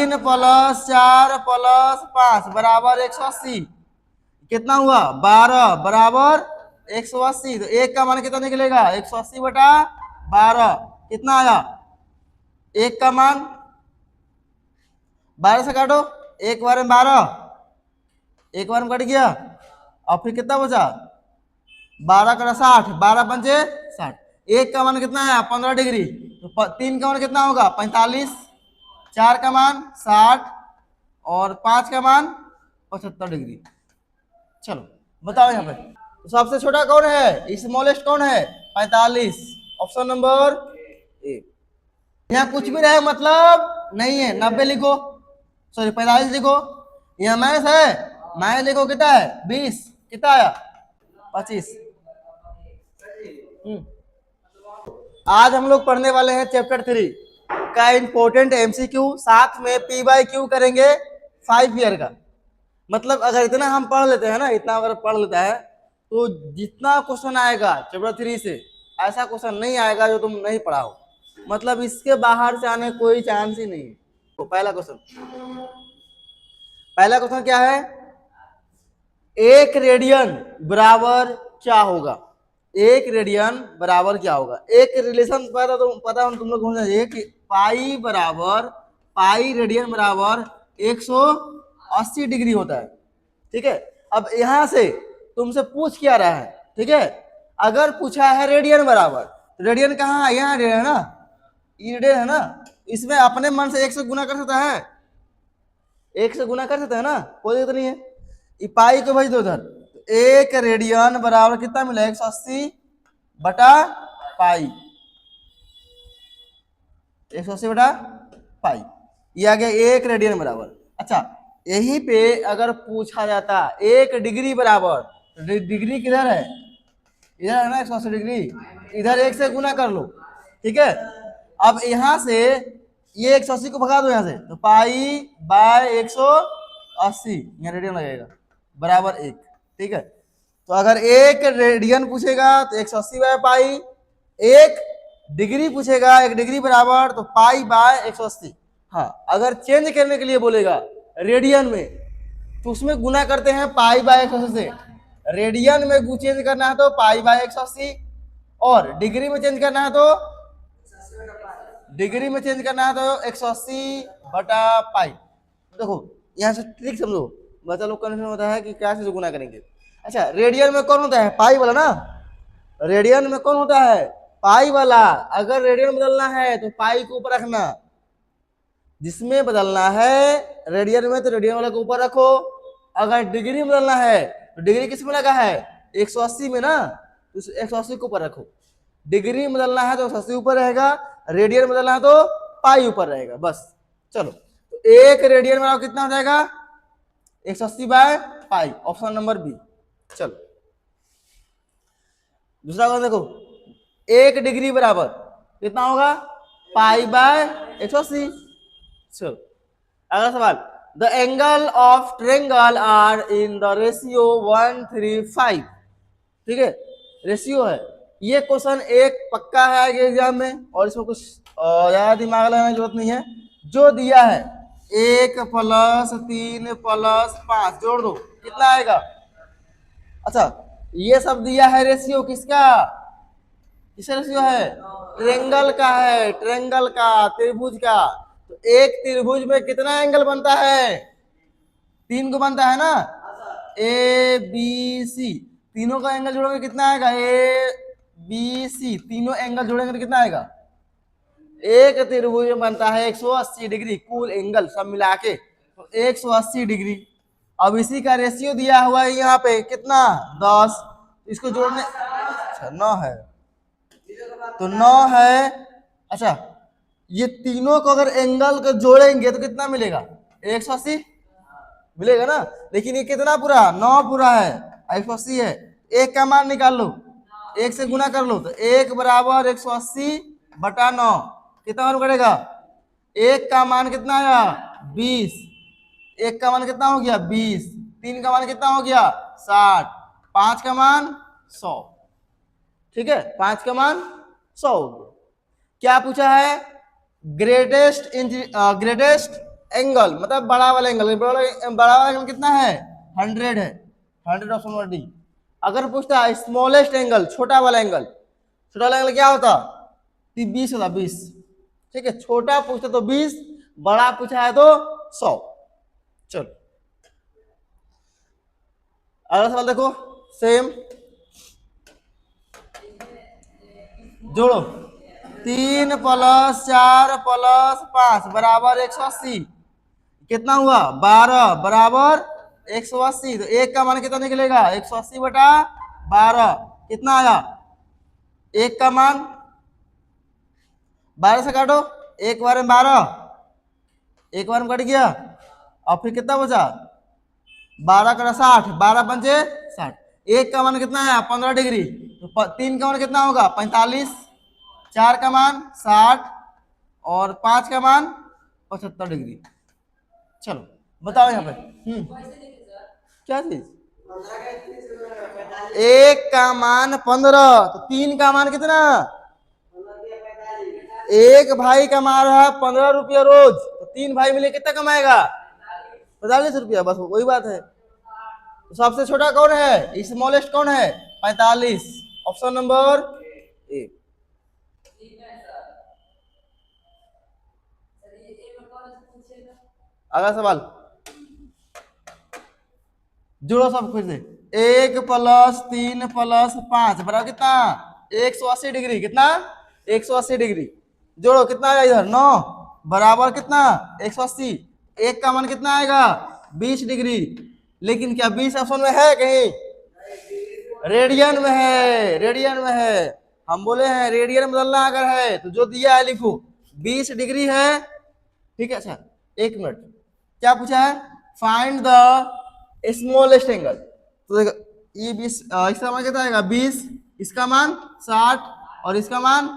3 + 4 + 5 बराबर 180। कितना हुआ 12 बराबर 180। तो एक का मान कितना निकलेगा 180/12 कितना आया, एक का मान 12 से काटो, एक बार में 12, एक बार में कट गया और फिर कितना बचा 12 का 60, 12 पंचे 60। एक का मान कितना है 15 डिग्री, तो 3 का मान कितना होगा 45, 4 का मान 60 और 5 का मान 75 डिग्री। चलो बताओ यहाँ पे तो सबसे छोटा कौन है, स्मॉलेस्ट कौन है 45, ऑप्शन नंबर ए। यहाँ कुछ भी रहे मतलब नहीं है, 90 लिखो, सॉरी 45 लिखो। यहाँ माइनस है, माइनस लिखो कितना है 20, कितना आया 25। आज हम लोग पढ़ने वाले हैं चैप्टर 3 का इंपॉर्टेंट एमसीक्यू, साथ में पी बाई क्यू करेंगे 5 ईयर का। मतलब अगर इतना हम पढ़ लेते हैं ना, इतना अगर पढ़ लेता है तो जितना क्वेश्चन आएगा चैप्टर 3 से ऐसा क्वेश्चन नहीं आएगा जो तुम नहीं पढ़ाओ। मतलब इसके बाहर से आने कोई चांस ही नहीं है। तो पहला क्वेश्चन क्या है, 1 रेडियन बराबर क्या होगा, 1 रेडियन बराबर क्या होगा। एक रिलेशन पता तुम लोग होना चाहिए कि पाई रेडियन बराबर 180 डिग्री होता है। ठीक है, अब यहां से तुमसे पूछ क्या रहा है, ठीक है, अगर पूछा है रेडियन बराबर, रेडियन कहाँ है, यहाँ रेडियन है ना, रेडियन है ना, इसमें अपने मन से 1 से गुना कर सकता है, 1 से गुना कर सकता है ना, कोई दिक्कत नहीं है। पाई को भेज दो उधर, 1 रेडियन बराबर कितना मिला 180/पाई, 180/पाई, ये आ गया 1 रेडियन बराबर। अच्छा यहीं पे अगर पूछा जाता 1 डिग्री बराबर, डिग्री किधर है, इधर है ना 180 डिग्री, इधर 1 से गुना कर लो, ठीक है। अब यहां से ये 180 को भगा दो यहाँ से, तो पाई बाय 180 यहाँ रेडियन लगेगा बराबर 1, ठीक है। तो अगर 1 रेडियन पूछेगा तो 180/पाई, 1 डिग्री पूछेगा 1 डिग्री बराबर तो पाई बाय 180। हाँ अगर चेंज करने के लिए बोलेगा रेडियन में तो उसमें गुना करते हैं पाई बाय 180 से, रेडियन में चेंज करना है तो पाई बाय 180, और डिग्री में चेंज करना है तो 180/पाई। देखो यहाँ से ट्रिक समझो, बच्चा लोग कन्फ्यूजन होता है कि क्या से गुना करेंगे। अच्छा रेडियन में कौन होता है पाई वाला ना, रेडियन में कौन होता है पाई वाला। अगर रेडियन बदलना है तो पाई को ऊपर रखना, जिसमें बदलना है रेडियन में तो रेडियन वाला को ऊपर रखो। अगर डिग्री में बदलना है तो डिग्री किस में लगा है 180 में ना, तो 180 को ऊपर रखो। डिग्री में बदलना है तो 180 ऊपर रहेगा, रेडियन में बदलना है तो पाई ऊपर रहेगा, बस। चलो तो 1 रेडियन बराबर कितना हो जाएगा 180/पाई, ऑप्शन नंबर बी। चलो दूसरा क्वेश्चन देखो, 1 डिग्री बराबर कितना होगा पाई बाय 180। चलो अगला सवाल, the angle of triangle are in the ratio 1:3:5, ठीक है, रेशियो है। ये क्वेश्चन एक पक्का है आगे एग्जाम में, और इसमें कुछ ज्यादा दिमाग लगाने की जरूरत नहीं है। जो दिया है 1 + 3 + 5 जोड़ दो कितना आएगा। अच्छा ये सब दिया है रेशियो किसका, किसका रेशियो है ट्रायंगल का है, ट्रायंगल का, त्रिभुज का। तो एक त्रिभुज में कितना एंगल बनता है 3 को बनता है ना, ए बी सी, तीनों का एंगल जोड़ोगे कितना आएगा ए बी सी, तीनों एंगल जोड़ेंगे तो कितना आएगा, एक त्रिभुज में बनता है 180 डिग्री, कुल एंगल सब मिला के तो 180 डिग्री। अब इसी का रेशियो दिया हुआ है यहाँ पे कितना 10, इसको जोड़ने, अच्छा 9 है, तो 9 है। अच्छा ये तीनों को अगर एंगल को जोड़ेंगे तो कितना मिलेगा 180 मिलेगा ना, लेकिन ये कितना पूरा 9 पूरा है, 180 है। एक का मान निकाल लो, 1 से गुना कर लो, तो 1 बराबर 180/9 कितना मान करेगा, 1 का मान कितना आया 20, 1 का मान कितना हो गया 20, 3 का मान कितना हो गया 60, 5 का मान 100, ठीक है, 5 का मान 100 हो गया। क्या पूछा है ग्रेटेस्ट एंगल मतलब बड़ा वाला एंगल, बड़ा वाला एंगल कितना है 100 है, 100 ऑप्शन नंबर डी। अगर पूछता है स्मॉलेस्ट एंगल, छोटा वाला एंगल, छोटा वाला एंगल क्या होता 20 होता 20, ठीक है। छोटा पूछता तो 20, बड़ा पूछा है तो 100। चलो अगला सवाल देखो, सेम जोड़ो, 3 + 4 + 5 बराबर 180, कितना हुआ 12 बराबर 180। तो एक का मान कितना निकलेगा 180/12, कितना आया, एक का मान 12 से काटो, एक बार में 12, एक बार में कट गया, और फिर कितना बचा 12 का 60, 12 पंचे 60, एक का मान कितना है 15 डिग्री, तो 3 का मान कितना होगा 45, 4 का मान 60 और 5 का मान 75 डिग्री। चलो बताओ यहाँ पे क्या चीज, एक का मान 15, तो 3 का मान कितना, एक भाई कमा रहा है 15 रुपया रोज, तो 3 भाई मिले कितना कमाएगा 45 रुपया, बस वही बात है। तो सबसे छोटा कौन है, स्मॉलेस्ट कौन है 45, ऑप्शन नंबर ए। अगला सवाल जोड़ो सब कुछ से, 1 + 3 + 5 बराबर कितना 180 डिग्री, कितना 180 डिग्री, जोड़ो कितना आएगा इधर 9 बराबर कितना 180, एक का मान कितना आएगा 20 डिग्री, लेकिन क्या 20 ऑप्शन में है कहीं, रेडियन में है, रेडियन में है। हम बोले हैं रेडियन में बदलना अगर है तो जो दिया है लिखो, 20 डिग्री है, ठीक है। अच्छा एक मिनट, क्या पूछा है, फाइंड द स्मॉलेस्ट एंगल, तो देखो ये 20, इसका मान कितना आएगा 20, इसका मान 60 और इसका मान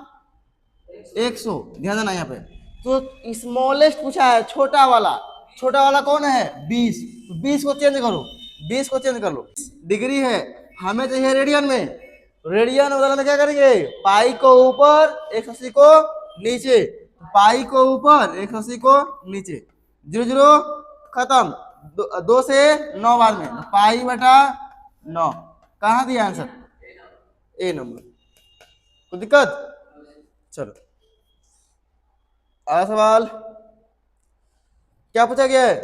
100, ध्यान देना यहाँ पे। तो स्मॉलेस्ट पूछा है छोटा वाला, छोटा वाला कौन है 20, तो 20 को चेंज करो, 20 को चेंज कर लो, डिग्री है हमें चाहिए रेडियन में, रेडियन बदलने क्या करेंगे, पाई को ऊपर 180 को नीचे, पाई को ऊपर 180 को नीचे, 0 0 खत्म, 2 से 9 बाद में, पाई/9, कहाँ दिया आंसर ए नंबर, कोई दिक्कत। चलो अगला सवाल क्या पूछा गया है,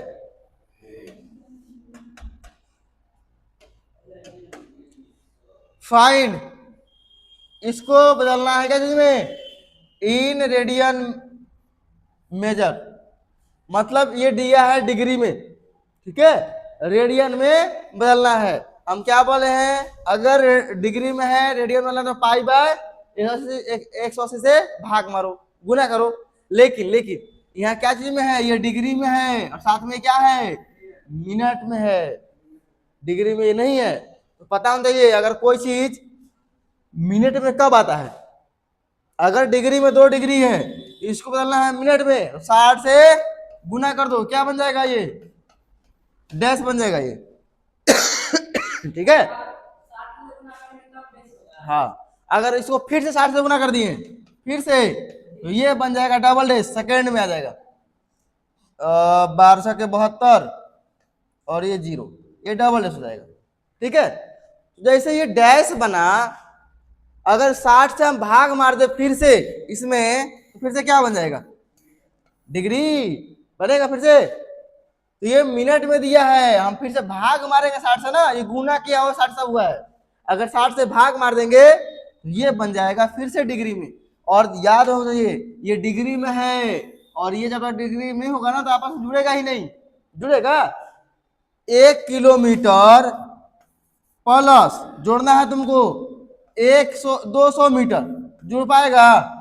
फाइंड, इसको बदलना है क्या जिसमें, इन रेडियन मेजर, मतलब ये दिया है डिग्री में, ठीक है, रेडियन में बदलना है। हम क्या बोले हैं, अगर डिग्री में है रेडियन में तो पाई/180 से भाग मारो, गुना करो, लेकिन यहाँ क्या चीज में है, ये डिग्री में है और साथ में क्या है मिनट में है, डिग्री में ये नहीं है। तो पता होना चाहिए अगर कोई चीज मिनट में कब आता है, अगर डिग्री में 2 डिग्री है, इसको बदलना है मिनट में, तो 60 से गुना कर दो, क्या बन जाएगा ये डैश बन जाएगा ये ठीक है। हाँ अगर इसको फिर से 60 से गुना कर दिए फिर से, तो ये बन जाएगा डबल डैश, सेकेंड में आ जाएगा 1272 और ये 0, ये डबल डैश हो जाएगा, ठीक है। जैसे ये डैश बना, अगर 60 से हम भाग मार दे फिर से इसमें, तो फिर से क्या बन जाएगा डिग्री बनेगा फिर से, तो ये मिनट में दिया है, हम फिर से भाग मारेंगे 60 से ना, ये गुना किया हुआ 60 से हुआ है, अगर 60 से भाग मार देंगे ये बन जाएगा फिर से डिग्री में। और याद हो ये डिग्री में है, और ये जब डिग्री में होगा ना तो आपस में जुड़ेगा ही नहीं, जुड़ेगा 1 किलोमीटर प्लस जोड़ना है तुमको 200 मीटर, जुड़ पाएगा।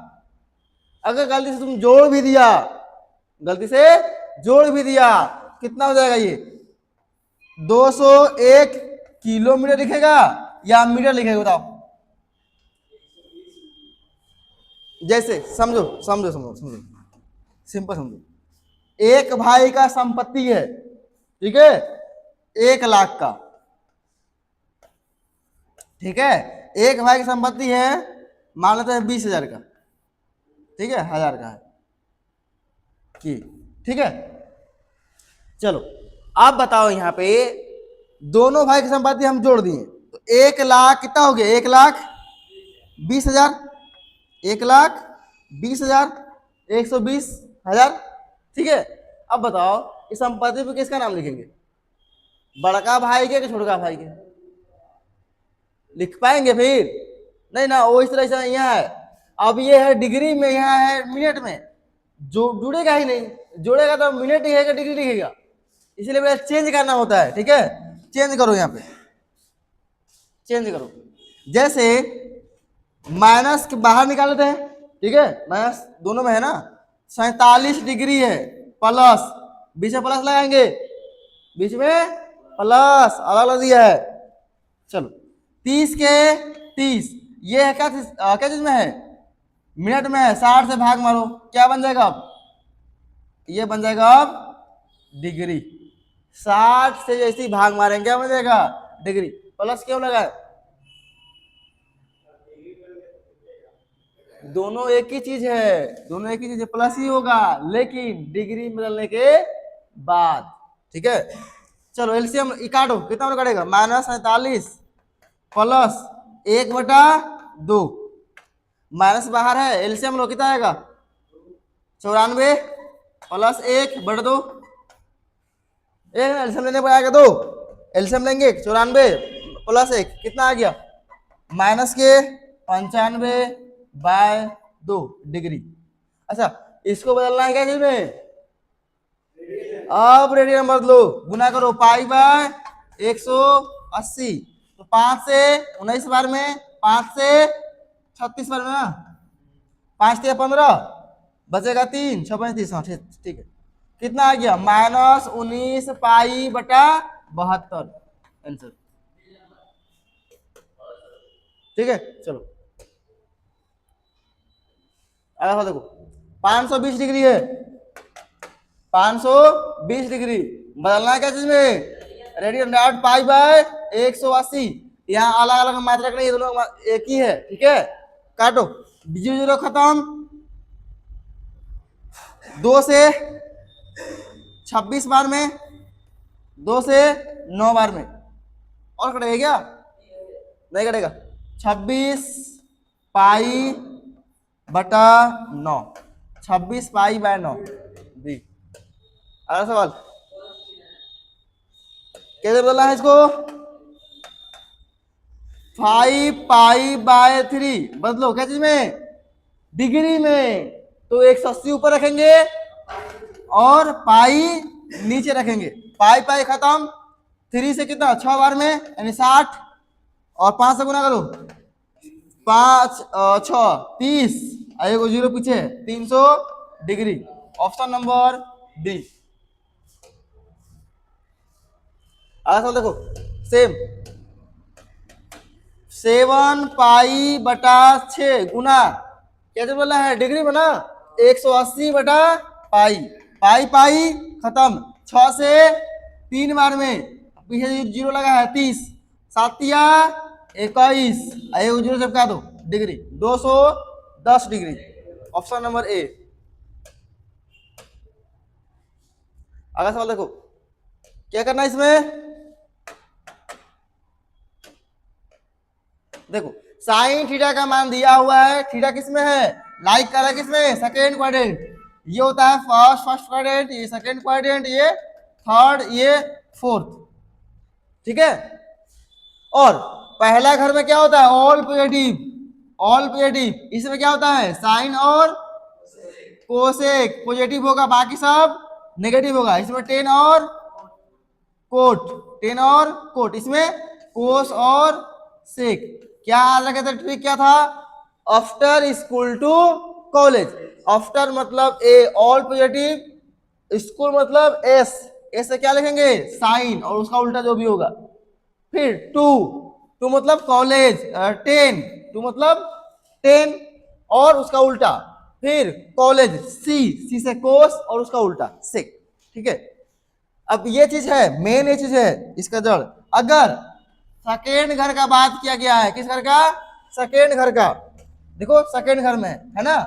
अगर गलती से तुम जोड़ भी दिया, गलती से जोड़ भी दिया, कितना हो जाएगा ये 201 किलोमीटर लिखेगा या मीटर लिखेगा बताओ, जैसे समझो समझो समझो समझो सिंपल समझो, एक भाई का संपत्ति है, ठीक है 1 लाख का, ठीक है, एक भाई की संपत्ति है मान लेते हैं 20,000 का, ठीक है 1000 का है कि, ठीक है। चलो आप बताओ, यहाँ पे दोनों भाई की संपत्ति हम जोड़ दिए तो 1,00,000 कितना हो गया, 1,20,000, 1,20,000, 120,000। ठीक है, अब बताओ इस संपत्ति पे किसका नाम लिखेंगे, बड़का भाई के कि छोटका भाई के? लिख पाएंगे फिर? नहीं ना, वो इस तरह से यहाँ है, अब ये है डिग्री में, यहाँ है मिनट में, जो जुड़ेगा ही नहीं, जुड़ेगा तो मिनट लिखेगा डिग्री लिखेगा, इसलिए मेरा चेंज करना होता है। ठीक है, चेंज करो, यहाँ पे चेंज करो। जैसे माइनस के बाहर निकाल लेते हैं, ठीक है, माइनस दोनों में है ना, 47 डिग्री है, प्लस बीच में प्लस लगाएंगे, बीच में प्लस अलग अलग दिया है। चलो 30 के 30, ये है क्या चीज में है, मिनट में है, 60 से भाग मारो, क्या बन जाएगा अब, ये बन जाएगा अब डिग्री। 60 से जैसे ही भाग मारेंगे क्या बन जाएगा, डिग्री। प्लस क्यों लगा है, दोनों एक ही चीज है, दोनों एक ही चीज है, प्लस ही होगा लेकिन डिग्री बदलने के बाद। ठीक है, चलो एलसीएम काटो, कितना कटेगा, -47 प्लस 1/2, माइनस बाहर है, एलसीएम लो, कितना आएगा, 94 प्लस 1/2, एलसीएम लेने पर आएगा 2, एलसीएम लेंगे 94 प्लस 1 कितना आ गया, माइनस के 95/2 डिग्री। अच्छा, इसको बदलना है क्या चीज में, अब रेडियन नंबर लो, गुना करो π/180, तो 5 से 19 बार में, 5 से 36 बार में ना, 5 से 15 बचेगा 3, 6 5 30, ठीक है, कितना आ गया, -19 π/72 आंसर। ठीक है, चलो अगला देखो, 520 डिग्री है, 520 डिग्री बदलना है क्या चीज में, रेडियन, π/180, यहाँ अलग अलग मात्रा नहीं, दोनों एक ही है। ठीक है, काटो, 0 खत्म, 2 से 26 बार में, 2 से 9 बार में, और कटेगा क्या, नहीं कटेगा, 26π/9, 26π/9 दी। अगला सवाल, कैसे बदलना है इसको, 5π/3 बदलो क्या चीज में, डिग्री में, तो 180 ऊपर रखेंगे और पाई नीचे रखेंगे, पाई खत्म, 3 से कितना 6 बार में यानी 60, और 5 से गुना करो, 5 6 30, आएगा 0 पीछे, 300 डिग्री। Option number D. आगे देखो, सेम 7π/6 गुना, कैसे बोला है, डिग्री बना, 180/पाई, पाई खत्म, 6 से 3 बार में, पीछे 0 लगा है, 30, 7 या 21, 0 से क्या दो degree, 210 degree. Option number A. अगला सवाल देखो, क्या करना है इसमें, देखो साइन थीटा का मान दिया हुआ है, थीटा किसमें है, लाइक कर रहा है किसमें, सेकेंड क्वाड्रेंट, ये होता है फर्स्ट क्वाड्रेंट, ये सेकेंड क्वाड्रेंट, ये थर्ड, ये फोर्थ। ठीक है, और पहला घर में क्या होता है, ऑल पॉजिटिव, ऑल पॉजिटिव, इसमें क्या होता है, साइन और कोसेक पॉजिटिव होगा, बाकी सब नेगेटिव होगा, इसमें टेन और कोट, टेन और कोट, इसमें कोस और सेक। क्या याद रखे थे, ट्रिक क्या था, after school to college, after मतलब ए, ऑल पॉजिटिव, स्कूल मतलब एस, एस से क्या लिखेंगे, साइन और उसका उल्टा जो भी होगा, फिर टू मतलब कॉलेज, 10, टू मतलब 10 और उसका उल्टा, फिर कॉलेज, सी से कोस और उसका उल्टा सेक। ठीक है, अब ये चीज है, मेन ये चीज है, इसका जड़। अगर सेकेंड घर का बात किया गया है, किस घर का, सेकेंड घर का, देखो सेकेंड घर में है ना,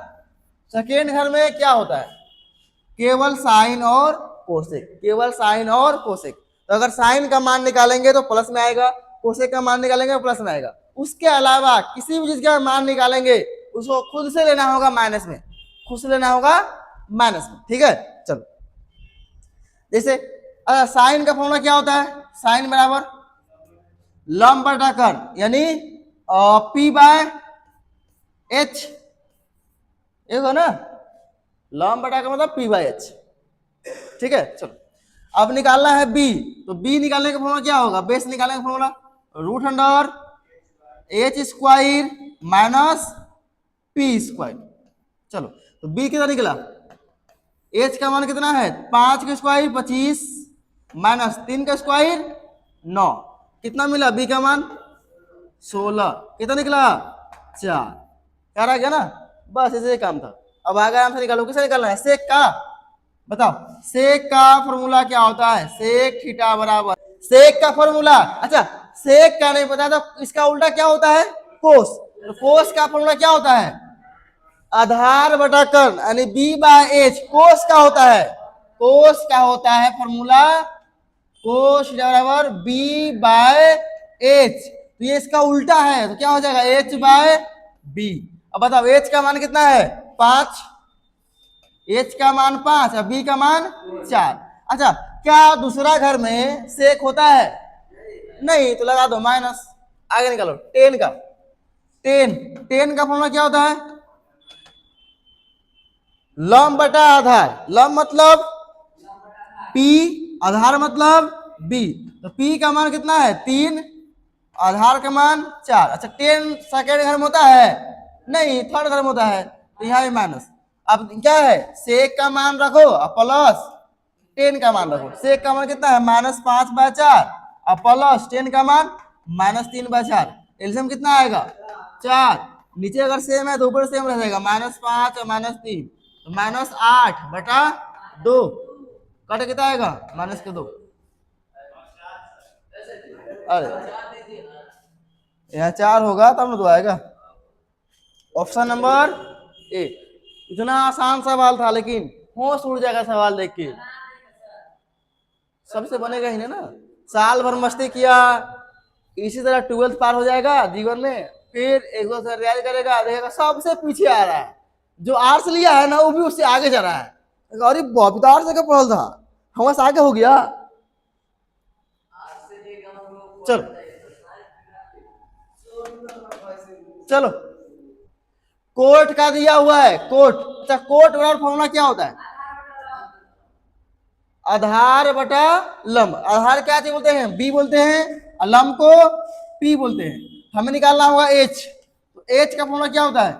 सेकेंड घर में क्या होता है, केवल साइन और कोसेक, केवल साइन और कोसेक। तो अगर साइन का मान निकालेंगे तो प्लस में आएगा, कोसेक का मान निकालेंगे तो प्लस में आएगा। उसके अलावा किसी भी चीज का मान निकालेंगे उसको खुद से लेना होगा माइनस में, खुद से लेना होगा माइनस में, ठीक है। चलो जैसे साइन का फॉर्मूला क्या होता है, साइन बराबर लंब बटा कर्ण, यानी पी बाय एच, एक हो ना, लंब बटा का मतलब पी बाय एच, ठीक है। चलो अब निकालना है बी, तो बी निकालने का फॉर्मूला क्या होगा, बेस निकालने का formula root under H square minus P square. चलो तो बी कितना निकला, एच का मान कितना है 5 का स्क्वायर 25 माइनस 3 का स्क्वायर 9, कितना मिला बी का मान 16, कितना निकला 4, क्या रह गया ना, बस ऐसे काम था। अब आगे आराम से निकालो, किसे निकालना है, सेक का, बताओ सेक का फॉर्मूला क्या होता है, सेक थीटा बराबर, सेक का फॉर्मूला, अच्छा सेक का नहीं पता तो इसका उल्टा क्या होता है, कोस, तो कोस का फॉर्मूला क्या होता है, आधार बटा कर्ण, यानी बी बाय एच, कोस का होता है, कोस का होता है फॉर्मूला, कोस बराबर बी बाय एच, तो ये इसका उल्टा है, तो क्या हो जाएगा एच बाय बी। अब बताओ एच का मान कितना है 5, एच का मान 5 और बी का मान 4। अच्छा क्या दूसरा घर में सेक होता है, नहीं, तो लगा दो माइनस, आगे निकालो 10 का, 10 का फॉर्मूला क्या होता है, लंब बटा आधार, लंब मतलब P, आधार मतलब B, तो P का मान कितना है 3, आधार का मान 4। अच्छा 10 सेकेंड घर में होता है, नहीं थर्ड घर में होता है, तो यहाँ भी माइनस। अब क्या है, सेक का मान रखो और प्लस 10 का मान रखो, सेक का मान कितना है -5/4 और प्लस 10 का मान -3/4, एलसीएम कितना आएगा 4, नीचे अगर सेम है तो ऊपर सेम रह जाएगा -5 और -3, तो -8/2, कट कितना आएगा -2, अरे यहाँ 4 होगा तब ना 2 आएगा। ऑप्शन नंबर ए, इतना आसान सवाल था लेकिन होश उड़ जाएगा सवाल देख के, सबसे बनेगा ही नहीं ना, साल भर मस्ती किया, इसी तरह 12th पार हो जाएगा जीवन में, फिर एक दो से रियाज करेगा, देखेगा सबसे पीछे आ रहा है, जो आर्ट्स लिया है ना वो भी उससे आगे जा रहा है, अरे बाप रे आर्ट्स का पढ़ल था हमारे से आगे हो गया। चलो चलो कोट का दिया हुआ है, कोट, अच्छा कोट बराबर फॉर्मूला क्या होता है, आधार बटा लंब, आधार क्या चीज बोलते हैं बी बोलते हैं और लंब को पी बोलते हैं, हमें निकालना होगा एच, तो एच का फॉर्मूला क्या होता है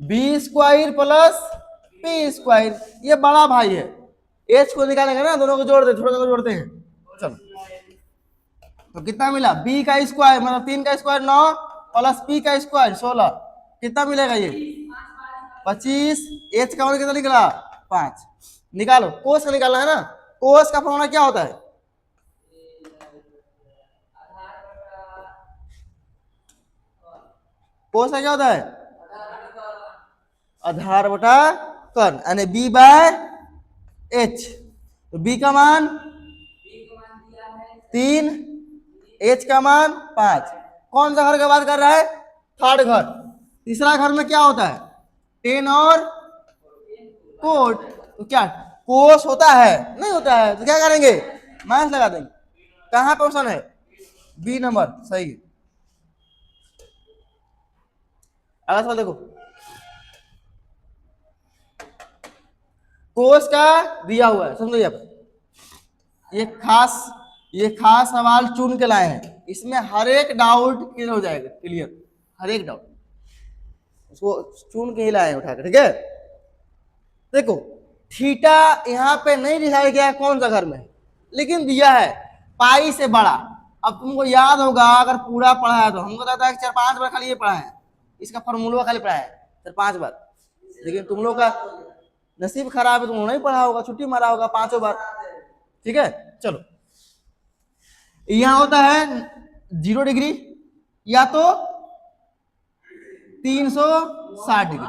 B square plus P square, ये बड़ा भाई है, एच को निकालेंगे ना दोनों को जोड़ दे, थोड़ा सा जोड़ते हैं। चलो तो कितना मिला बी का स्क्वायर मतलब 3 का स्क्वायर 9 प्लस पी का स्क्वायर 16, कितना मिलेगा ये 25, एच का मान कितना निकला 5, निकालो कोस का निकालना है ना, कोस का फॉर्मूला क्या होता है, कोस का क्या होता है आधार बटा कर्ण, यानी बी बाय एच, तो बी का मान 3, एच का मान 5, कौन सा घर का बात कर रहा है थर्ड घर, तीसरा घर में क्या होता है 10 और कोट, तो क्या कोस होता है नहीं होता है, तो क्या करेंगे माइनस लगा देंगे, कहां पे ऑप्शन है बी नंबर सही है। अगला सवाल देखो, कोस का दिया हुआ है, समझो आप ये खास सवाल चुन के लाए हैं, इसमें हर एक डाउट क्लियर हो जाएगा, क्लियर हर एक डाउट उसको चुन के ही लाए हैं उठाकर, ठीक है। देखो थीटा यहाँ पे नहीं दिखाया गया है कौन सा घर में, लेकिन दिया है पाई से बड़ा, अब तुमको याद होगा अगर पूरा पढ़ा है तो हमको कहता है 4-5 बार खाली ये पढ़ा है, इसका फॉर्मूला खाली पढ़ा है 4-5 बार, लेकिन तुम लोग का नसीब खराब है, तुम लोग नहीं पढ़ा होगा, छुट्टी मारा होगा 5 बार, ठीक है। चलो यहां होता है 0 डिग्री या तो 360 डिग्री,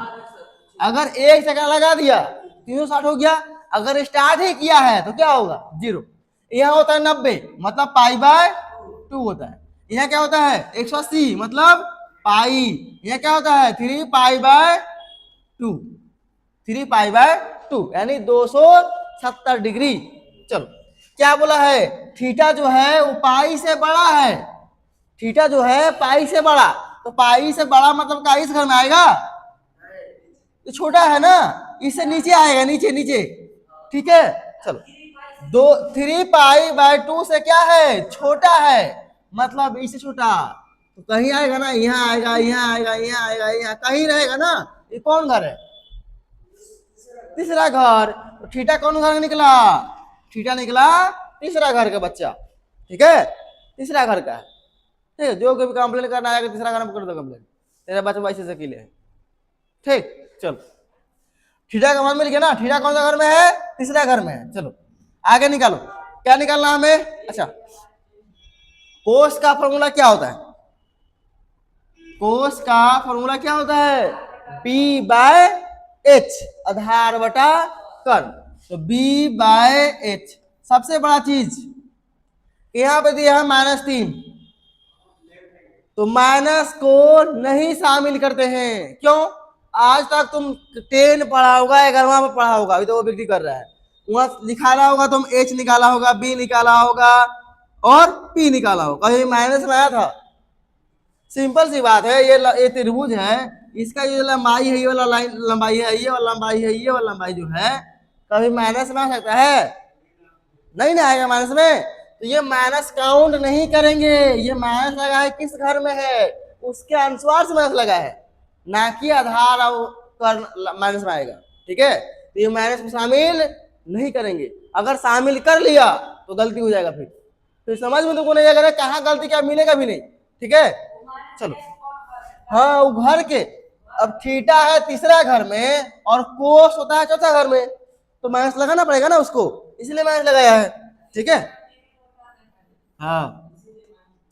अगर एक सेकंड लगा दिया 360 हो गया, अगर स्टार्ट ही किया है तो क्या होगा 0। यहाँ होता है 90 मतलब पाई बाय 2 होता है। यहाँ क्या होता है 180 मतलब पाई। यहाँ क्या होता है 3 पाई बाय 2, 3 पाई बाय 2 यानी 270 डिग्री। चलो क्या बोला है थीटा जो है वो पाई से बड़ा है। थीटा जो है पाई से बड़ा, तो पाई से बड़ा मतलब का इस घर में आएगा, ये छोटा है ना, इससे नीचे आएगा, नीचे नीचे। ठीक है चलो 3 पाई बाय 2 से क्या है छोटा है, मतलब इससे छोटा, तो कहीं आएगा ना, यहाँ आएगा, यहाँ आएगा, यहाँ आएगा, यहाँ कहीं रहेगा ना। ये कौन घर है तीसरा घर। तो थीटा कौन घर निकला, थीटा निकला तीसरा घर का बच्चा। ठीक है तीसरा घर का है। ठीक है जो कभी कंप्लेन करना आएगा तीसरा घर में कर दो कंप्लेन, तेरा बच्चा वैसे से किले है। ठीक चलो थीटा का मान मिल गया ना, थीटा कौन सा घर में है तीसरा घर में है। चलो आगे निकालो क्या निकालना हमें। अच्छा कोस का फॉर्मूला क्या होता है, कोस का फॉर्मूला क्या होता है बी बाय एच आधार बटा कर्ण। तो बी बाय एच सबसे बड़ा चीज यहां पे दिया है -3, तो माइनस को नहीं शामिल करते हैं। क्यों, आज तक तुम 10 पढ़ा होगा, 11वां में पढ़ा होगा, अभी तो वो बिक्री कर रहा है, वहां लिखाना होगा तुम एच निकाला होगा, बी निकाला होगा और पी निकाला होगा, कहीं माइनस में आया था। सिंपल सी बात है, ये त्रिभुज है, इसका ये लंबाई है, ये वाला लाइन लंबाई है, ये वाला लंबाई है, ये वाला लंबाई जो है कभी माइनस में आ सकता है, नहीं ना आएगा माइनस में। तो ये माइनस काउंट नहीं करेंगे, ये माइनस लगा है किस घर में है उसके अनुसार से माइनस लगा है, ना कि आधार माइनस में आएगा। ठीक है तो ये माइनस में शामिल नहीं करेंगे, अगर शामिल कर लिया तो गलती हो जाएगा, फिर समझ में तुमको नहीं आएगा कहाँ गलती क्या मिलेगा भी नहीं। ठीक है चलो हाँ वो घर के, अब थीटा है तीसरा घर में और कोस होता है चौथा घर में, तो माइनस लगाना पड़ेगा ना उसको, इसलिए माइनस लगाया है। ठीक है हाँ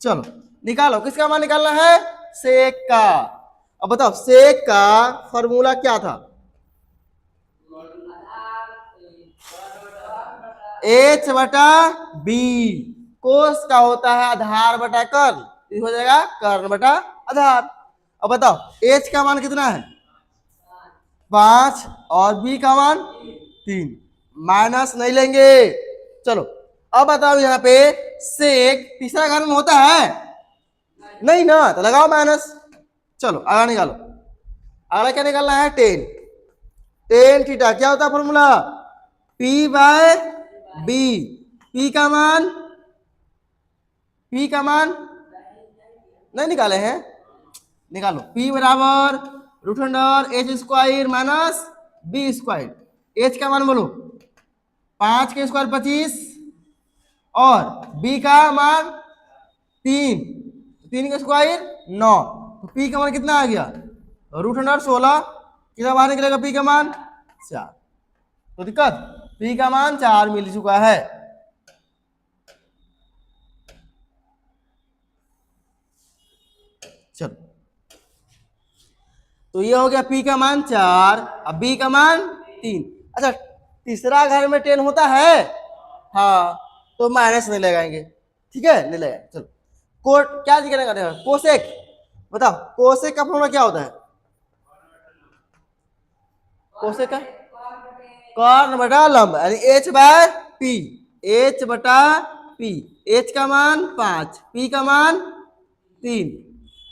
चलो निकालो किसका मान निकालना है सेक का। अब बताओ सेक का फॉर्मूला क्या था, एच बटा बी, कोस का होता है आधार बटा कर्ण, हो जाएगा कर्ण बटा आधार। अब बताओ एच का मान कितना है 5 और बी का मान 3, माइनस नहीं लेंगे। चलो अब बताओ यहाँ पे सेक तीसरा घर में होता है नहीं ना, तो लगाओ माइनस। चलो अगला निकालो, अगला क्या निकालना है 10, 10 थीटा क्या होता है formula P by B, P का मान नहीं निकाले हैं, निकालो P बराबर √h² माइनस b², h का मान बोलो 5 के स्क्वायर 25 और b का मान 3 का स्क्वायर 9, तो p का मान कितना आ गया √16, कितना बाहर निकलेगा p का मान 4, तो दिक्कत p का मान 4 मिल चुका है। चलो तो ये हो गया p का मान 4, अब b का मान 3। अच्छा तीसरा घर में 10 होता है हाँ, तो माइनस नहीं लगाएंगे। ठीक है नहीं लगाएंगे। चलो कोट क्या दिखाने का कोसेक, बताओ कोसेक का फॉर्मूला क्या होता है, कोसेक का कर्ण बटा लंब यानी h बाय पी, h बटा पी, h का मान 5, p का मान 3।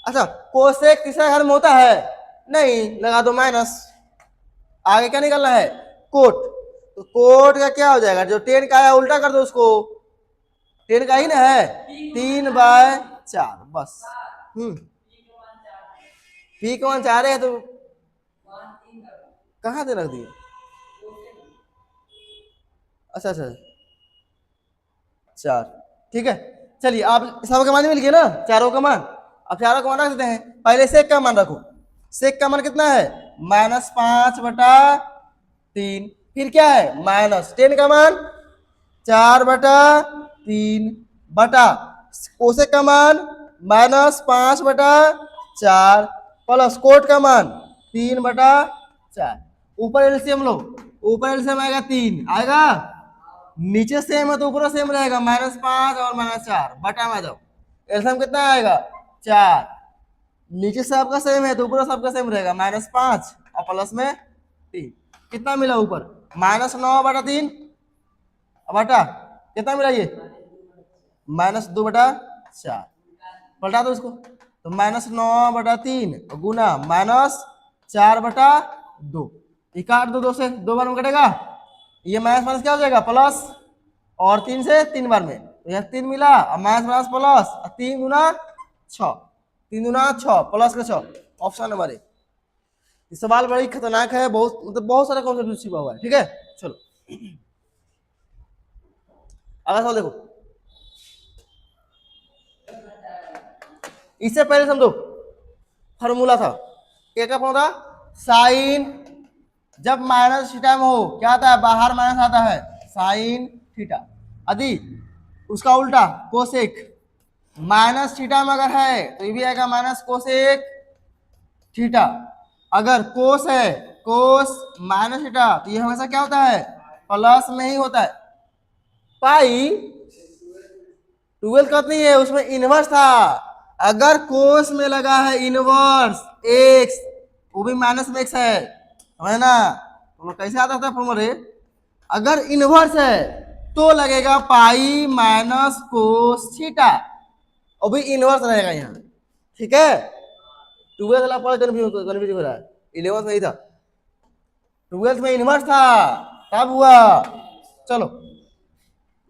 अच्छा कोसेक तीसरा घर में होता है नहीं, लगा दो माइनस। आगे क्या निकलना है कोट, तो कोट का क्या हो जाएगा, जो 10 का है उल्टा कर दो उसको, 10 का ही ना है 3/4 बस। पी का मान 4 है तो कहाँ से रख दिए, अच्छा 4। ठीक है चलिए आप सब का मान मिल गया ना, चारों का मान, अब चारों का मान रख देते हैं। पहले सेक का मान रखो, सेक का मान कितना है -5/3, फिर क्या है -10 का मान 4/3 बटा कोसेक का मान -5/4 प्लस कोट का मान 3/4, ऊपर एलसीएम लो, ऊपर एलसीएम आएगा 3 आएगा, नीचे सेम है तो ऊपर सेम रहेगा, -5 और -4 बटा में जाओ, एलसीएम कितना आएगा 4, नीचे से आपका सेम है तो ऊपर सबका सेम रहेगा, -5 और प्लस में 3, कितना मिला ऊपर -9 बटा 3 बटा कितना मिला ये -2 बटा 4, पलटा दो इसको तो -9 बटा 3 गुना -4 बटा 2, ये काट दो 2 से, 2 बार में कटेगा, ये माइनस माइनस क्या हो जाएगा प्लस, और 3 से 3 बार में तो यहाँ 3 मिला, और माइनस माइनस प्लस, 3 गुना 6, 3 गुना 6 प्लस का 6, ऑप्शन नंबर ए। ये सवाल बड़ी खतरनाक है, बहुत मतलब बहुत सारा कॉन्सेप्ट छिपा हुआ है, ठीक है। चलो अगला सवाल देखो, इससे पहले समझो फॉर्मूला था, क्या फॉर्मूला था, साइन जब माइनस थीटा में हो क्या आता है, बाहर माइनस आता है साइन थीटा, यदि उसका उल्टा कोसेक माइनस थीटा में अगर है तो ये भी आएगा माइनस कोसेक थीटा, अगर कोस है कोस माइनस थीटा तो ये हमेशा क्या होता है प्लस में ही होता है। पाई 12 का नहीं है, उसमें इनवर्स था, अगर कोस में लगा है इनवर्स एक्स वो भी माइनस में एक्स है ना, तो कैसे आता था फॉर्मूला, अगर इनवर्स है तो लगेगा पाई माइनस कोस थीटा, और भी इनवर्स रहेगा यहाँ, ठीक है। 12 वाला पॉइंट कन्फ्यूज हो रहा है, 11th में ही था, 12th में इनवर्स था तब हुआ। चलो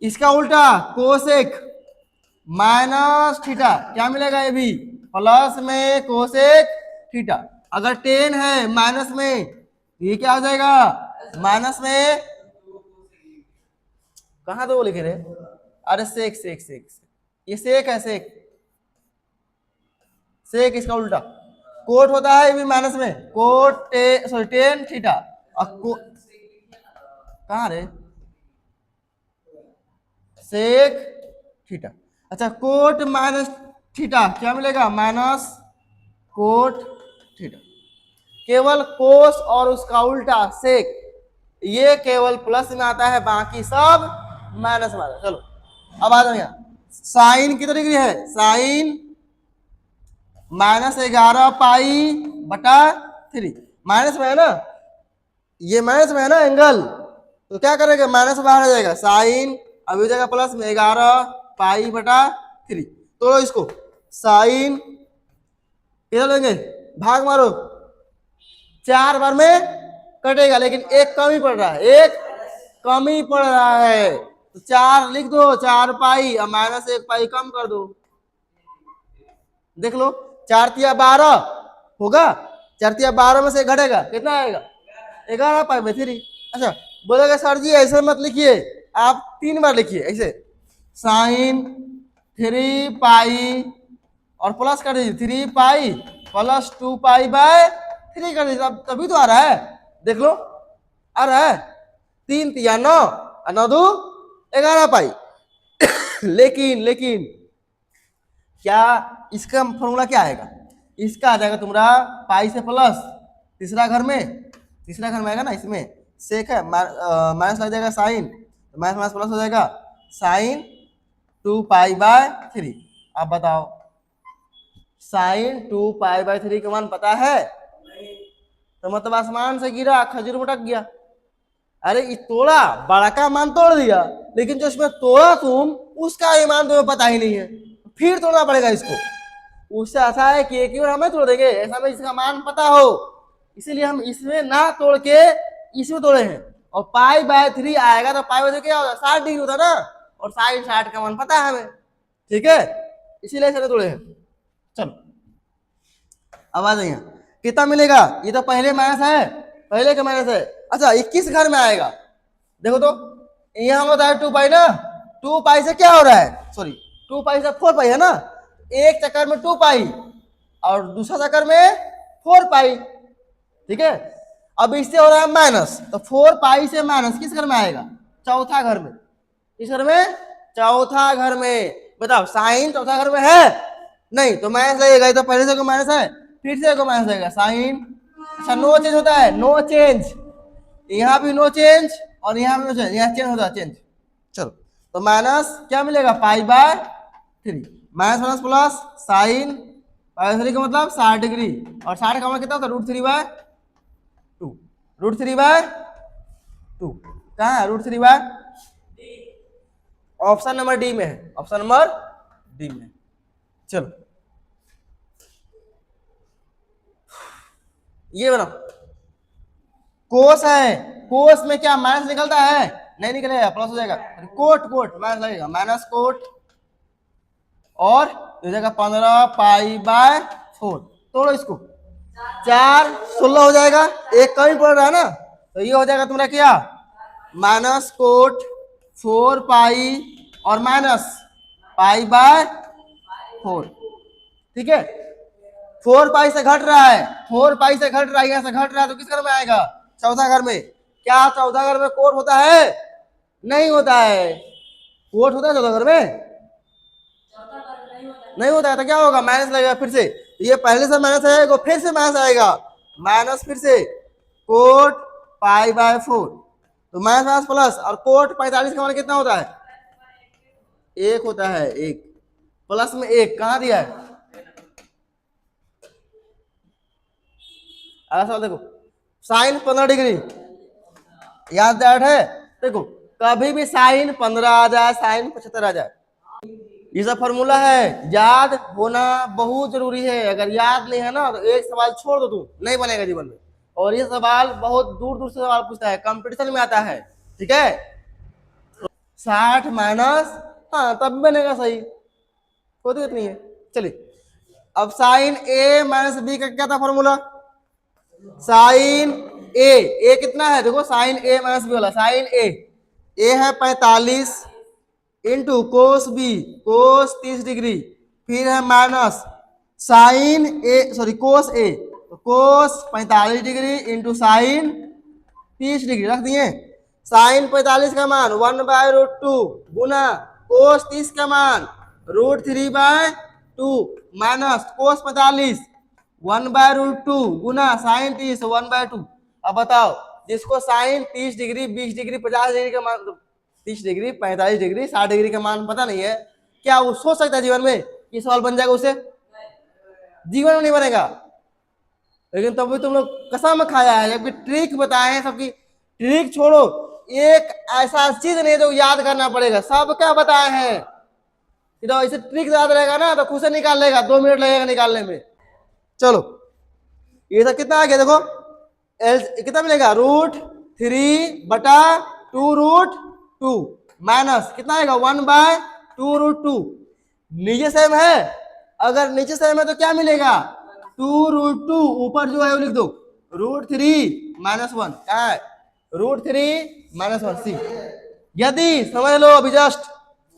इसका उल्टा कोसेक माइनस थीटा क्या मिलेगा, ये भी प्लस में कोसेक थीटा, अगर 10 है माइनस में ये क्या हो जाएगा माइनस में, कहाँ तो वो लिखे रहे, अरे सेक सेक सेक, ये सेक है सेक, सेक इसका उल्टा, कोट होता है ये भी माइनस में, कोट सॉरी 10 थीटा, और कहाँ रे सेक थीटा, अच्छा कोट माइनस थीटा क्या मिलेगा माइनस कोट थीटा, केवल कोस और उसका उल्टा सेक ये केवल प्लस में आता है, बाकी सब माइनस में आता है। चलो अब आ जाओ यहाँ, साइन कितनी डिग्री है, साइन -11 पाई बटा 3, माइनस में है ना, ये माइनस में है ना एंगल, तो क्या करेगा माइनस बाहर आ जाएगा, साइन अब हो जाएगा प्लस में 11 पाई बटा 3, तो इसको साइन किधर लेंगे भाग मारो, 4 बार में कटेगा, लेकिन एक कम ही पड़ रहा है, एक कम ही पड़ रहा है, तो 4 लिख दो, 4 पाई और -1 पाई कम कर दो, देख लो 4 तिया 12 होगा, 4 तिया 12 में से घटेगा कितना आएगा 11 पाई में 3। अच्छा बोलेगा सर जी ऐसे मत लिखिए, आप 3 बार लिखिए ऐसे, साइन 3 पाई और प्लस कर दीजिए 3 पाई प्लस 2 पाई बाय 3 कर दीजिए, तभी तो आ रहा है, देख लो आ रहा है, 3 तिया 9 और 9 2 11 पाई लेकिन क्या इसका फॉर्मूला क्या आएगा, इसका आ जाएगा तुम्हारा पाई से प्लस, तीसरा घर में आएगा ना, इसमें सेक है माइनस लग जाएगा साइन, माइनस माइनस प्लस हो जाएगा साइन 2 पाई बाय 3, अब बताओ साइन 2 पाई बाय 3 का मान पता है, तो मतलब आसमान से गिरा खजूर मटक गया, अरे ये तोड़ा बड़ा का मान तोड़ दिया, लेकिन जो इसमें तोड़ा तुम उसका ये मान तुम्हें पता ही नहीं है, फिर तोड़ना पड़ेगा इसको, उससे ऐसा है कि एक ही बार हमें तोड़ देंगे, ऐसा में इसका मान पता हो, इसीलिए हम इसमें ना तोड़ के इसमें तोड़े हैं, और पाई बाय 3 आएगा तो पाई बाय 3 क्या होगा 60 डिग्री होता ना, और साइन 60 का मान पता है हमें, ठीक है, इसीलिए ऐसे तोड़े हैं। चलो अब आ जाइए, कितना मिलेगा, ये तो पहले माइनस है, पहले का माइनस है, अच्छा 21 घर में आएगा, देखो तो यहाँ होता है 2 पाई ना, 2 पाई से क्या हो रहा है, सॉरी 2 पाई से 4 पाई है ना, एक चक्कर में 2 पाई और दूसरा चक्कर में 4 पाई, ठीक है, अब इससे हो रहा है माइनस, तो 4 पाई से माइनस किस घर में आएगा, चौथा घर में, किस घर में, चौथा घर में, बताओ साइन चौथा घर में है नहीं, तो माइनस लगेगा, तो पहले से को माइनस है फिर से को माइनस लगेगा, साइन, अच्छा नो चेंज होता है, नो चेंज, यहाँ भी नो चेंज और यहाँ भी नो चेंज, यहाँ चेंज होता है चेंज। चलो तो माइनस क्या मिलेगा pi by 3, minus minus plus sine pi 3 का मतलब 60 डिग्री और 60 का मतलब कितना होता है √3/2, √3/2 कहाँ है √3/, ऑप्शन नंबर डी में है, ऑप्शन नंबर डी में। चलो ये बनाओ, कोस है, कोस में क्या माइनस निकलता है, नहीं निकलेगा, प्लस हो जाएगा, कोट कोट माइनस लगेगा, माइनस कोट और हो जाएगा 15 पाई बाय 4, तोड़ो इसको, 4 16 हो जाएगा, एक कम ही पड़ रहा है ना, तो ये हो जाएगा तुम्हारा क्या माइनस कोट 4 पाई और माइनस पाई बाय 4, ठीक है। 4 पाई से घट रहा है, 4 पाई से घट रहा है, यहाँ से घट रहा है तो किस घर में आएगा, चौथा घर में। क्या चौथा घर में कोट होता है, नहीं होता है, कोट होता है चौथा घर में, नहीं होता है, तो क्या होगा माइनस लगेगा फिर से, ये पहले से माइनस आएगा फिर से माइनस आएगा, माइनस फिर से कोट पाई बाय 4, तो माइनस माइनस प्लस और कोट 45 का मान कितना होता है, 1 होता है, 1 प्लस में 1 कहाँ दिया है, अगला सवाल देखो, साइन 15 डिग्री याद है, देखो कभी भी साइन 15 आ जाए, साइन 75 आ जाए, ये सब फॉर्मूला है, याद होना बहुत जरूरी है, अगर याद नहीं है ना तो एक सवाल छोड़ दो तुम, नहीं बनेगा जीवन में, और ये सवाल बहुत दूर दूर से सवाल पूछता है, कंपटीशन में आता है, ठीक है। 60 माइनस, हाँ तब भी बनेगा सही, कोई दिक्कत नहीं है। चलिए अब साइन ए माइनस बी का क्या था फॉर्मूला, साइन ए कितना है, देखो साइन ए माइनस बी वाला, साइन ए है 45 इंटू कोस बी कोस 30 डिग्री, फिर है माइनस साइन ए सॉरी कोस ए तो कोस 45 डिग्री इंटू साइन 30 डिग्री रख दिए, साइन 45 का मान 1/√2 गुना कोस 30 का मान √3/2 माइनस कोस 45 1/√2 गुना साइन 30 1/2। अब बताओ जिसको साइन 30 डिग्री 20 डिग्री 50 डिग्री का मान, 30 डिग्री 45 डिग्री 60 डिग्री का मान पता नहीं है, क्या वो सोच सकता है जीवन में कि सवाल बन जाएगा उसे, जीवन में नहीं बनेगा। लेकिन तब भी तुम लोग कसम खाया है, जबकि ट्रिक बताए हैं, सबकी ट्रिक छोड़ो, एक ऐसा चीज नहीं जो याद करना पड़ेगा, सब क्या बताए हैं, तो ऐसे ट्रिक याद रहेगा ना तो खुद से निकाल लेगा, 2 मिनट लगेगा निकालने में। चलो ये सब कितना आ गया, देखो एल कितना मिलेगा √3/2√2 माइनस कितना आएगा 1/2√2, नीचे सेम है, अगर नीचे सेम है तो क्या मिलेगा 2√2, ऊपर जो है वो लिख दो √3 - 1, क्या है √3 - 1 सी। यदि समझ लो अभी जस्ट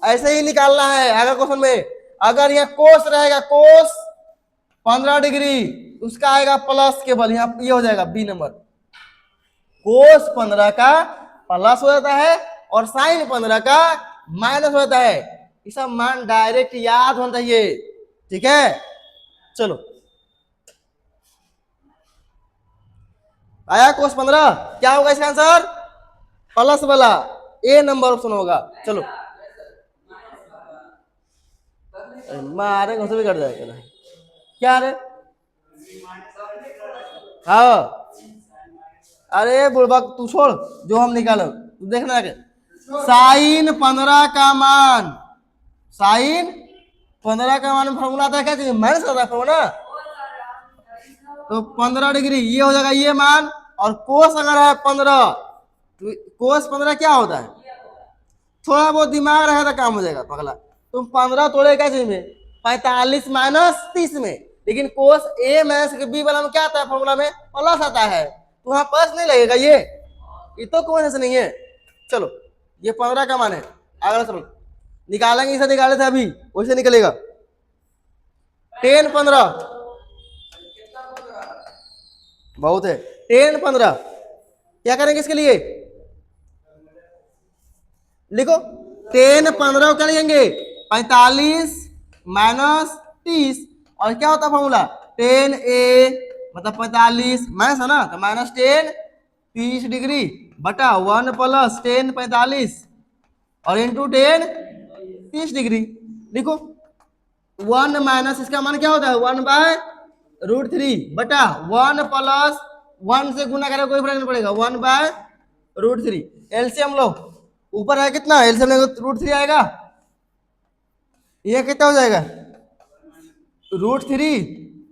ऐसे ही निकालना है, अगर क्वेश्चन में अगर यहाँ कोस रहेगा, कोस 15 डिग्री उसका आएगा प्लस केवल, यहाँ ये हो जाएगा बी नंबर, कोस 15 का प्लस हो जाता है और साइन 15 का माइनस हो जाता है, ये सब मान डायरेक्ट याद होना चाहिए, ठीक है। चलो आया कोस 15, क्या होगा इसका आंसर प्लस वाला, ए नंबर ऑप्शन होगा। चलो मारे घुसे भी कट जाएगा, क्या रे, हाँ अरे बुढ़बक तू छोड़, जो हम निकालो तू देखना के, साइन 15 का मान, साइन 15 का मान फॉर्मूला था क्या, माइनस होता है फॉर्मूला, तो 15 डिग्री ये हो जाएगा ये मान, और कोस अगर है 15 तो कोस 15 क्या होता है, थोड़ा बहुत दिमाग रहे तो काम हो जाएगा पगला, तुम 15 तोड़े क्या चीज में 45 - 30 में, लेकिन कोस ए माइनस बी वाला में क्या आता है फॉर्मूला में प्लस आता है, तो वहां प्लस नहीं लगेगा, ये तो कोई ऐसा नहीं है। चलो ये 15 का मान है, अगला चलो निकालेंगे, इसे निकाले थे अभी वैसे निकलेगा 10 15 बहुत है, 10 15 क्या करेंगे इसके लिए, लिखो 10 15 क्या लिखेंगे 45 - 30 और क्या होता है फॉर्मूला 10a मतलब 45 माइनस है ना, तो -10 30 डिग्री बटा 1 प्लस 10 45 और इंटू 10 30 डिग्री। लिखो 1 माइनस इसका मान क्या होता है 1/√3 बटा 1 प्लस 1 से गुना करें कोई फर्क नहीं पड़ेगा 1/√3। एलसीएम लो, ऊपर है कितना एलसीएम लेंगे √3 आएगा, ये कितना हो जाएगा √3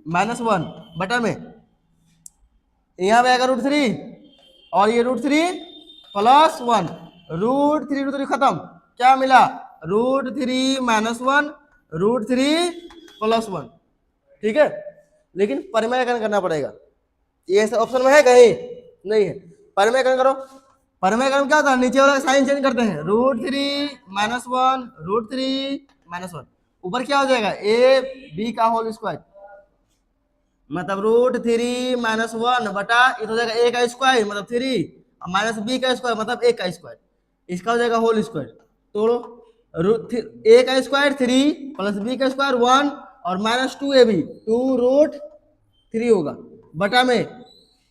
-1 बटा में यहाँ पे आएगा √3 और ये √3 प्लस 1 √3 खत्म, क्या मिला √3 -1 √3 प्लस 1। ठीक है, लेकिन परिमेयकरण करना पड़ेगा, ये ऑप्शन में है कहीं नहीं है। परिमेयकरण करो, परिमेयकरण क्या होता है नीचे वाला साइन चेंज करते हैं √3 -1 √3 -1, ऊपर क्या हो जाएगा ए बी का होल स्क्वायर मतलब √3 -1 बटा ये हो जाएगा ए का स्क्वायर मतलब 3 माइनस बी का स्क्वायर मतलब ए का स्क्वायर, इसका हो जाएगा होल स्क्वायर। तोड़ो ए का स्क्वायर 3 प्लस बी का स्क्वायर 1 और -2 ए बी 2√3 होगा बटा में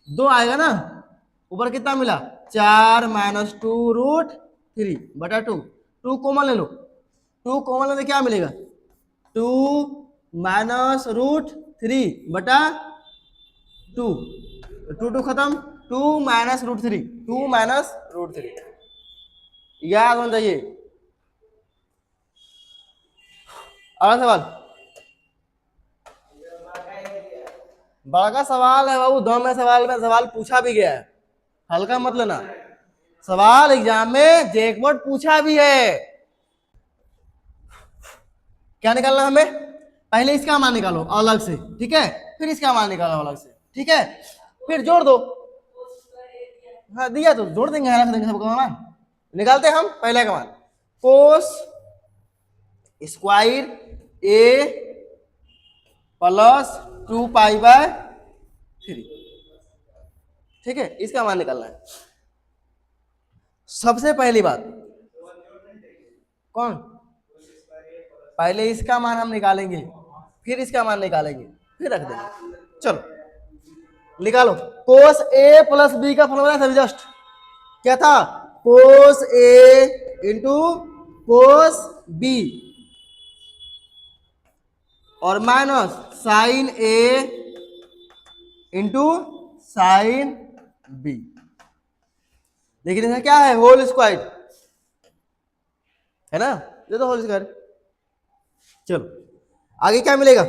2 आएगा ना, ऊपर कितना मिला 4 -2√3 बटा 2 कॉमन ले लो, 2 कॉमन लेने क्या मिलेगा 2 -√3 बटा 2 2 खत्म 2 -√3 2 -√3 याद होना चाहिए। अगला सवाल, बड़ा सवाल है बाबू, 2 में सवाल पूछा भी गया है, हल्का मत लेना, सवाल एग्जाम में जैकपॉट पूछा भी है। क्या निकालना हमें, पहले इसका मान निकालो अलग से, ठीक है, फिर इसका मान निकालो अलग से, ठीक है, फिर जोड़ दो, हाँ दिया तो जोड़ देंगे, रख देंगे सबका मान। निकालते हैं हम पहले का मान कोस स्क्वायर ए प्लस 2π/3, ठीक है, इसका मान निकालना है। सबसे पहली बात कौन, पहले इसका मान हम निकालेंगे फिर इसका मान निकालेंगे फिर रख देंगे। चलो निकालो, कोस ए प्लस बी का फॉर्मूला था जस्ट क्या था कोस ए इंटू कोस बी और माइनस साइन ए इंटू साइन बी, लेकिन इसमें क्या है होल स्क्वायर है ना, ये तो होल स्क्वायर। चलो आगे क्या मिलेगा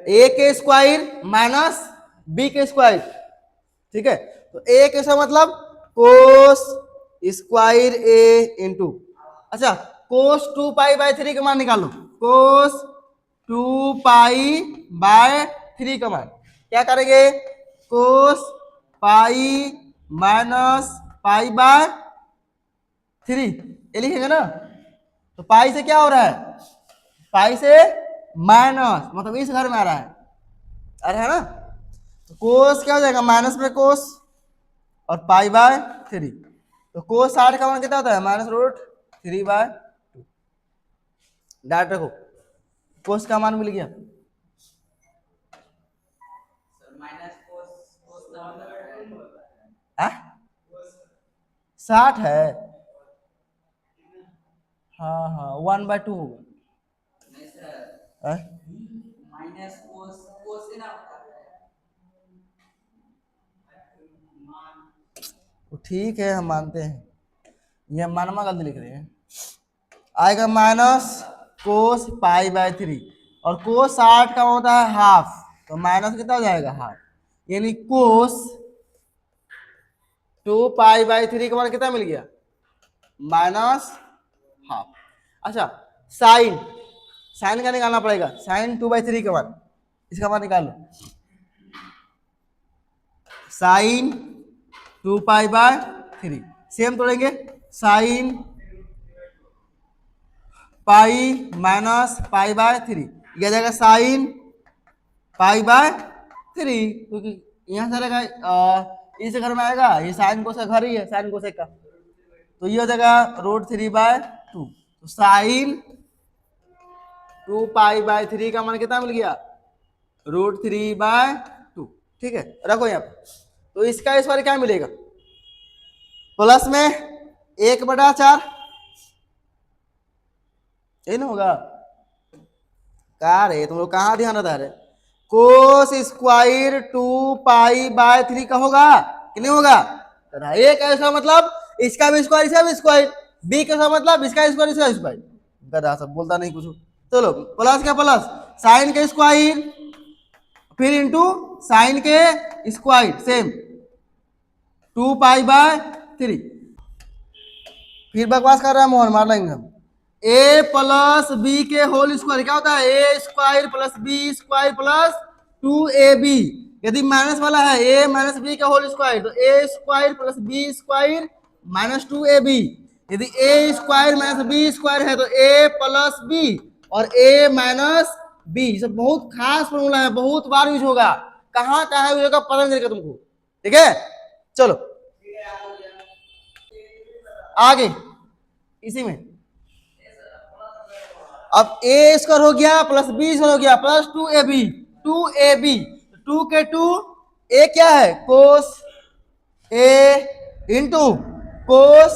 ए के स्क्वायर माइनस बी के स्क्वायर, ठीक है, तो ए कैसा मतलब कोस स्क्वायर ए इंटू, अच्छा कोस 2π/3 का मान निकालो, कोस 2π/3 का मान क्या करेंगे कोस पाई माइनस π/3 ये लिखेंगे ना, तो पाई से क्या हो रहा है पाई से माइनस मतलब इस घर में आ रहा है, अरे है ना, तो कोस क्या हो जाएगा माइनस में कोस और π/3, तो कोस 60 का मान कितना होता है -√3/2, डायरेक्ट रखो कोस का मान मिल गया, 60 है, हाँ हाँ 1/2 होगा माइनस कोस से ना ठीक है हम मानते हैं, ये मानमा गलती लिख रहे हैं, आएगा माइनस कोस π/3 और कोस 60 का होता है हाफ, तो माइनस कितना हो जाएगा हाफ, यानी कोस 2π/3 का मान कितना मिल गया माइनस हाफ। अच्छा साइन साइन का निकालना पड़ेगा, साइन 2/3 का मान, इसका मान निकाल लो, साइन 2π/3 सेम तोड़ेंगे, साइन पाई माइनस π/3 यह जाएगा साइन π/3, क्योंकि यहाँ से रहेगा इस घर में आएगा, ये साइन कोसेक घर ही है साइन कोसेक का, तो ये हो जाएगा √3/2, तो साइन 2π/3 का मान कितना मिल गया √3/2, ठीक है, रखो यहाँ पे। तो इसका इस बार क्या मिलेगा, प्लस में 1/4, यही ना होगा। कहा रे तुम लोग कहाँ ध्यान रहता है, कोस स्क्वायर 2π/3 का होगा कि नहीं होगा। ए का इसका मतलब इसका भी स्क्वायर इसका भी स्क्वायर, बी का मतलब इसका स्क्वायर इसका स्क्वायर, गधा सब बोलता नहीं कुछ। चलो प्लस का प्लस साइन के स्क्वायर फिर इंटू साइन के स्क्वायर सेम 2π/3। फिर बकवास कर रहा है मोहन, मार लेंगे हम। ए प्लस बी के होल स्क्वायर क्या होता है, A square plus B square plus 2ab। यदि माइनस वाला है ए माइनस बी का होल स्क्वायर तो A square plus B square minus 2ab। यदि A square minus B square है तो ए प्लस बी और ए माइनस बी। सब बहुत खास फॉर्मूला है, बहुत बार यूज होगा, कहाँ कहाँ यूज होगा पता नहीं चलेगा तुमको। ठीक है, चलो आगे इसी में। अब ए स्क्वायर हो गया प्लस बी स्क्वायर हो गया प्लस 2ab, 2ab 2 के 2 ए क्या है कोस ए इंटू कोस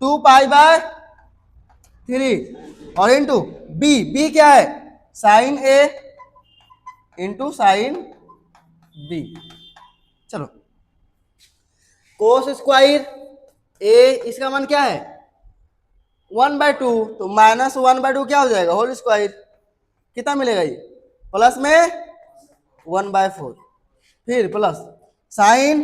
2π/3 और इंटू बी, बी क्या है साइन ए इंटू साइन बी। चलो कोस स्क्वायर ए इसका मान क्या है 1/2, तो -1/2 क्या हो जाएगा होल स्क्वायर, कितना मिलेगा ये प्लस में 1/4। फिर प्लस साइन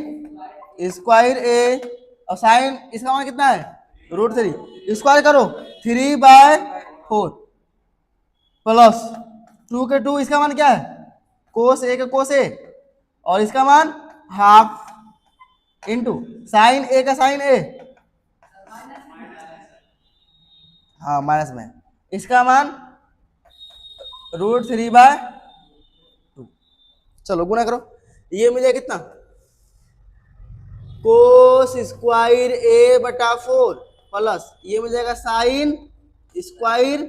स्क्वायर ए और साइन इसका मान कितना है √3, स्क्वायर करो 3/4 प्लस 2 के 2 इसका मान क्या है कोस ए का कोस ए और इसका मान हाफ इंटू साइन ए का साइन ए, हाँ माइनस में इसका मान √3/2। चलो गुना करो, ये मिलेगा कितना कोस स्क्वायर a/4 प्लस ये मिल जाएगा साइन स्क्वायर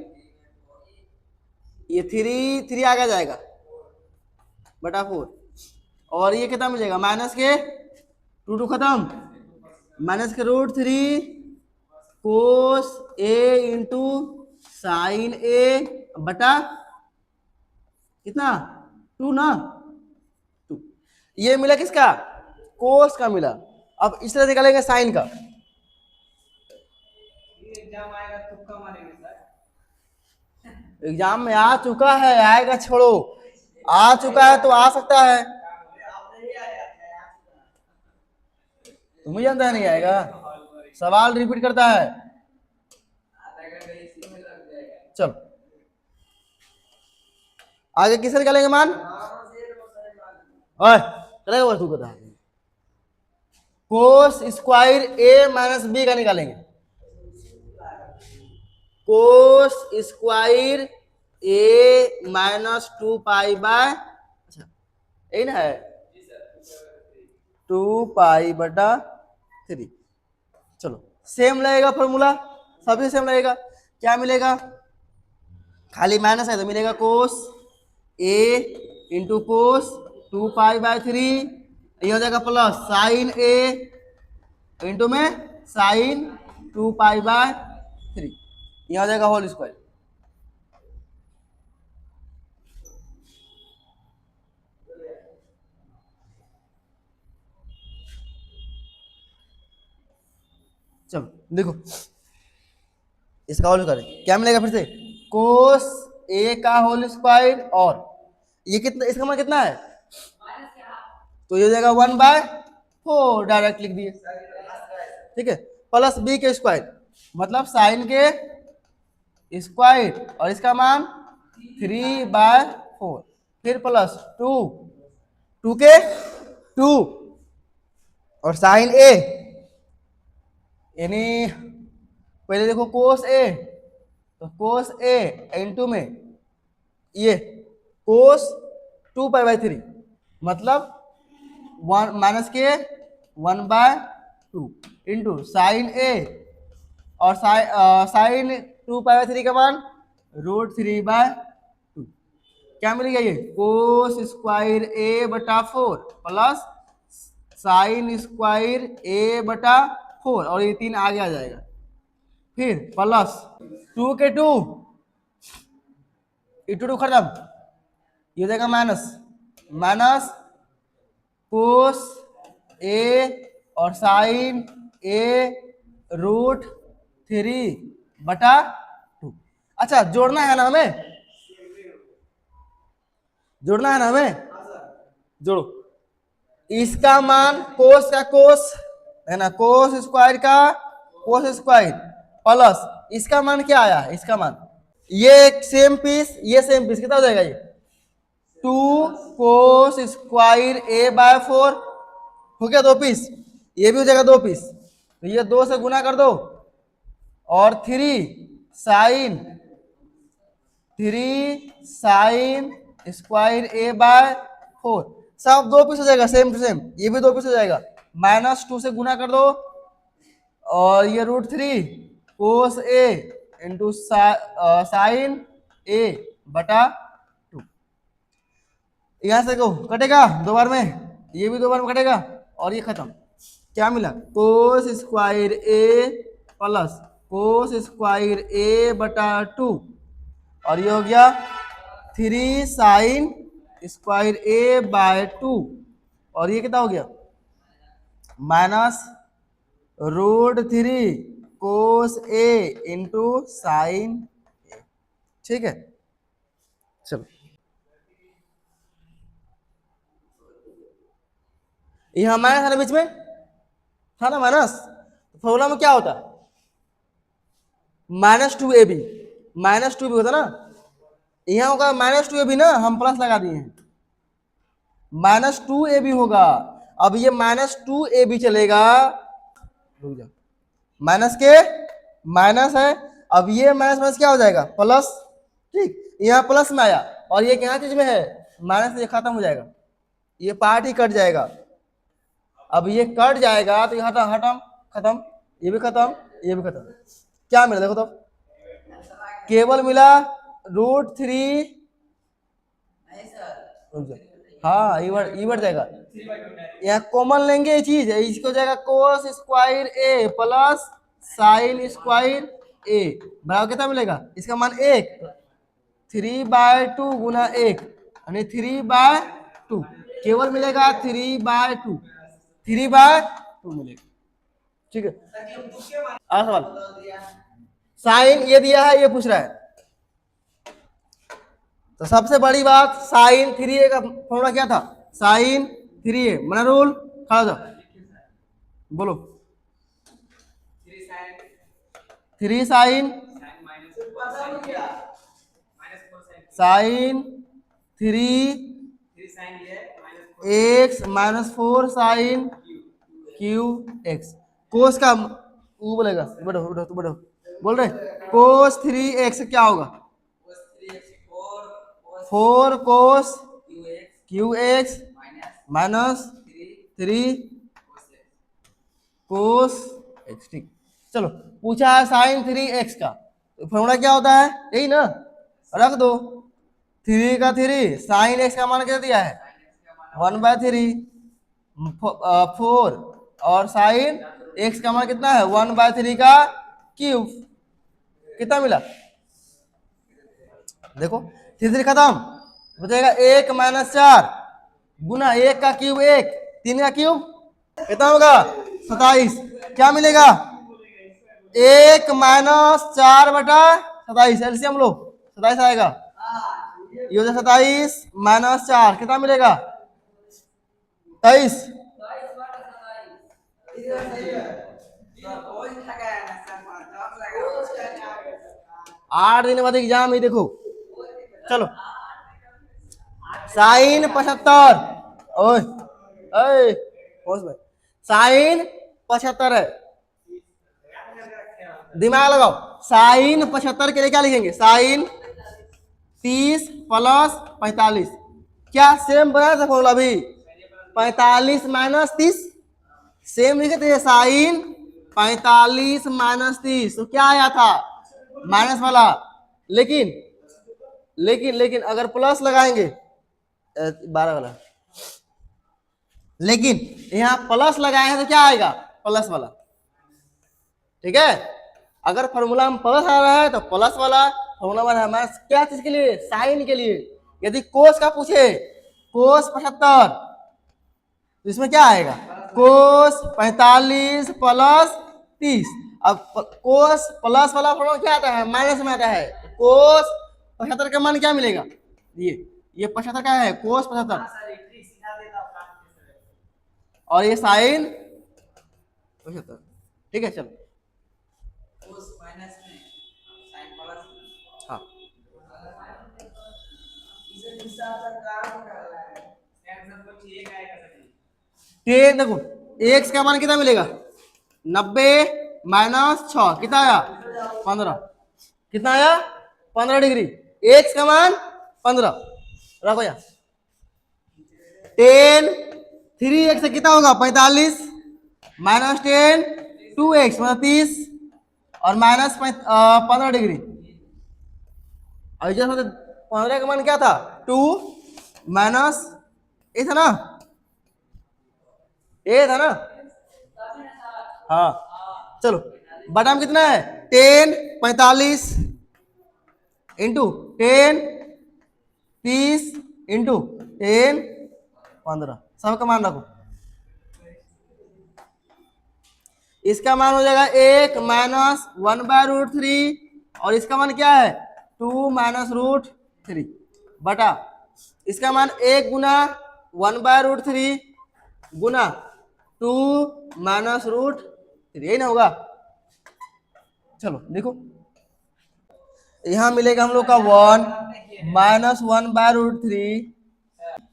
ये 3 आगे जाएगा /4 और ये कितना मिलेगा माइनस के 2 खत्म माइनस के √3 कोस ए इंटू साइन ए बटा कितना 2 ना 2। ये मिला किसका कोस का मिला। अब इस तरह निकालेंगे साइन का, एग्जाम में आ चुका है आएगा छोड़ो, आ चुका है तो आ सकता है, तुम्हें जानता है नहीं आएगा, सवाल रिपीट करता है। चलो आगे किससे निकालेंगे मान, ओए चलेगा तू बता, कोस स्क्वायर ए माइनस बी का निकालेंगे, कोस स्क्वायर ए -2π/, अच्छा यही ना है 2π/3। चलो सेम लगेगा फॉर्मूला, सभी सेम लगेगा। क्या मिलेगा खाली माइनस है तो मिलेगा कोस ए इंटू कोस 2π/3, ये हो जाएगा प्लस साइन ए इंटू में साइन 2π/3, ये हो जाएगा होल स्क्वायर। चलो देखो इसका होल करें क्या मिलेगा फिर से कोस ए का होल स्क्वायर और ये कितना इसका मान कितना है तो ये हो जाएगा 1/4 डायरेक्ट लिख दिए। ठीक है प्लस बी के स्क्वायर मतलब साइन के स्क्वायर और इसका मान 3/4 फिर प्लस 2 के 2 और साइन ए यानी पहले देखो कोस ए तो कोस ए इंटू में ये कोस 2π/3 मतलब माइनस के 1/2 इंटू साइन ए और साइन 2π/3 का मान √3/2 क्या मिलेगा ये कोस स्क्वायर ए बटा 4 प्लस साइन स्क्वायर ए बटा 4 और ये 3 आगे आ जाएगा, फिर प्लस 2 के 2 2 खत्म, ये हो जाएगा माइनस कोस ए और साइन ए रूट 3 बटा 2। अच्छा जोड़ना है ना हमें, जोड़ना है ना हमें, जोड़ो। इसका मान कोस का कोस है ना, कोस स्क्वायर का कोस स्क्वायर प्लस इसका मान क्या आया, इसका मान ये सेम पीस, ये सेम पीस कितना हो जाएगा, ये 2 कोस स्क्वायर ए बाय 4 हो गया 2 पीस, ये भी हो जाएगा 2 पीस, तो ये 2 से गुना कर दो और 3 साइन स्क्वायर ए बाय 4 सब 2 पीस हो जाएगा सेम टू सेम, ये भी 2 पीस हो जाएगा, -2 से गुना कर दो और ये √3 कोस ए इंटू साइन ए बटा 2। यहां से को कटेगा 2 बार में, ये भी 2 बार में कटेगा और ये खत्म। क्या मिला कोस स्क्वायर ए प्लस कोस स्क्वायर ए बटा 2 और ये हो गया 3 साइन स्क्वायर ए बाय 2 और ये कितना हो गया -√3 कोस ए इंटू साइन ए। ठीक है, चलो यहां माइनस था ना बीच में, था ना माइनस, फॉर्मूला में क्या होता -2ab, -2b होता ना, यहाँ होगा -2ab ना, हम प्लस लगा दिए हैं, -2ab होगा। अब ये -2ab चलेगा, रुक जा, माइनस के माइनस है, अब ये माइनस माइनस क्या हो जाएगा प्लस, ठीक, यहाँ प्लस में आया और ये क्या चीज में है माइनस, ये खत्म हो जाएगा, ये पार्ट ही कट जाएगा। अब ये कट जाएगा तो यहाँ हटम खत्म, ये भी खत्म, ये भी खत्म, क्या मिला देखो, तो केवल मिला √3, हाँ ये बढ़ जाएगा, यहाँ कॉमन लेंगे ये चीज, इसको जाएगा कोस स्क्वायर ए प्लस साइन स्क्वायर ए बराबर कितना मिलेगा, इसका मान 1, 3/2 गुना 1 यानी 3/2, केवल मिलेगा 3/2, 3/2 मिलेगा। ठीक है, अगला सवाल, साइन ये दिया है, ये पूछ रहा है, तो सबसे बड़ी बात साइन 3a का फॉर्मूला क्या था, साइन 3a मना रूल, खड़ा हो जाओ बोलो, 3 sine sine 3x -4 sine QX, cos का वो बोलेगा, बैठो तू बैठो, बोल रहे कोस 3x क्या होगा, 4 कोस QX -3 कोस x। ठीक, चलो पूछा है साइन 3x का, तो फॉर्मूला क्या होता है, यही ना, रख दो 3 का 3, साइन x का मान क्या दिया है 1/3, 4 और साइन x का मान कितना है 1/3 का क्यूब, कितना मिला देखो, 3 खत्म, बचेगा 1 -4 गुना 1 का क्यूब 1, 3 का क्यूब कितना होगा 27, क्या मिलेगा 1 -4 बटा 27, एलसीएम लो 27 आएगा, ये हो जाए 27 -4 कितना मिलेगा 23। 8 दिन बाद एग्जाम, ये देखो, चलो साइन 75, ओए ओए भाई, साइन 75 है, दिमाग लगाओ, साइन 75 के लिए क्या लिखेंगे, साइन 30 प्लस 45, क्या सेम बना था फॉर्मूला भी, 45 - 30 सेम लिखे थे, साइन 45 - 30 तो क्या आया था माइनस वाला, लेकिन लेकिन लेकिन अगर प्लस लगाएंगे 12 वाला, लेकिन यहाँ प्लस लगाए हैं तो क्या आएगा, प्लस वाला। ठीक है, अगर फॉर्मूला में प्लस आ रहा है तो प्लस वाला फॉर्मूला बना है हमारे क्या चीज के लिए, साइन के लिए। यदि कोस का पूछे, कोस 75, तो इसमें क्या आएगा, कोस 45 प्लस 30। अब कोस प्लस वाला फॉर्मूला क्या आता है, माइनस में आता है। कोस 75 का मान क्या मिलेगा, ये 75 का है, कोस 75, और ये साइन 75। ठीक है, चलो cos माइनस में sin प्लस में। हाँ, इसे हिसाब से काम कर रहा है टेंशन कुछ एक आएगा सही। टेन देखो, एक्स का मान कितना मिलेगा, 90 माइनस 6 कितना आया, 15। कितना आया, 15 डिग्री। एक्स का मान 15 रखो यार। 10 3x से कितना होगा, 45 माइनस 10 2x मतलब 30 और माइनस 15 डिग्री। और जैसे 15 का मान क्या था, 2 माइनस ए था ना, ए था ना, हाँ। चलो बटा में कितना है, 10 45 इंटू 10 30 इंटू 10 15, सबका मान रखो। इसका मान हो जाएगा 1 माइनस 1/√3 और इसका मान क्या है, 2 माइनस √3 बटा इसका मान 1 गुना 1/√3 गुना 2 माइनस √3, यही ना होगा। चलो देखो, यहाँ मिलेगा हम लोग का 1 माइनस 1/√3,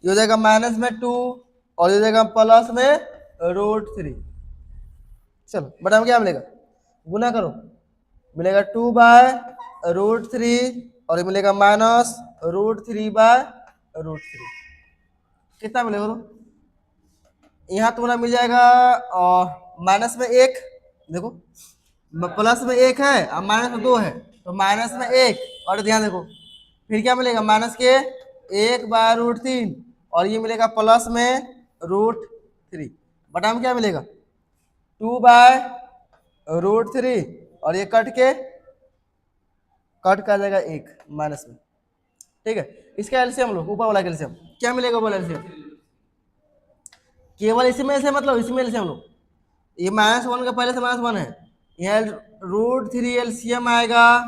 ये हो जाएगा माइनस में 2 और ये हो जाएगा प्लस में √3। चलो बटा में क्या मिलेगा, गुना करो, मिलेगा 2/√3 और ये मिलेगा माइनस √3/√3। कितना मिलेगा तो यहाँ तुम्हारा मिल जाएगा माइनस में 1, देखो प्लस में 1 है और माइनस में 2 है, तो माइनस में 1 और ध्यान देखो फिर क्या मिलेगा, माइनस के 1/√3 और ये मिलेगा प्लस में √3 बटा में क्या मिलेगा, 2/√3 और ये कट कर जाएगा 1 माइनस में। ठीक है, इसका एलसीएम हम लोग ऊपर वाला एलसीएम क्या मिलेगा, बोला एलसीएम केवल इसी में से, मतलब इसी में एलसीएम हम लोग, ये -1 का पहले से -1 है, यहाँ √3 एलसीएम आएगा।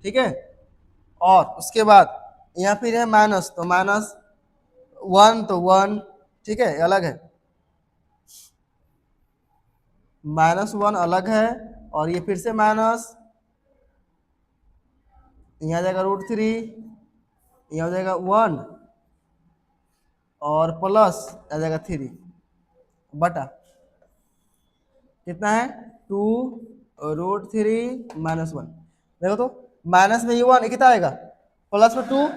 ठीक है, और उसके बाद यहाँ फिर है माइनस, तो -1 तो 1, ठीक है अलग है, -1 अलग है और ये फिर से माइनस, यहाँ जाएगा √3, यहाँ हो जाएगा 1 और प्लस आ जाएगा 3 बटा कितना है, 2√3 -1। देखो तो माइनस में ये 1, ये कितना आएगा, प्लस में 2,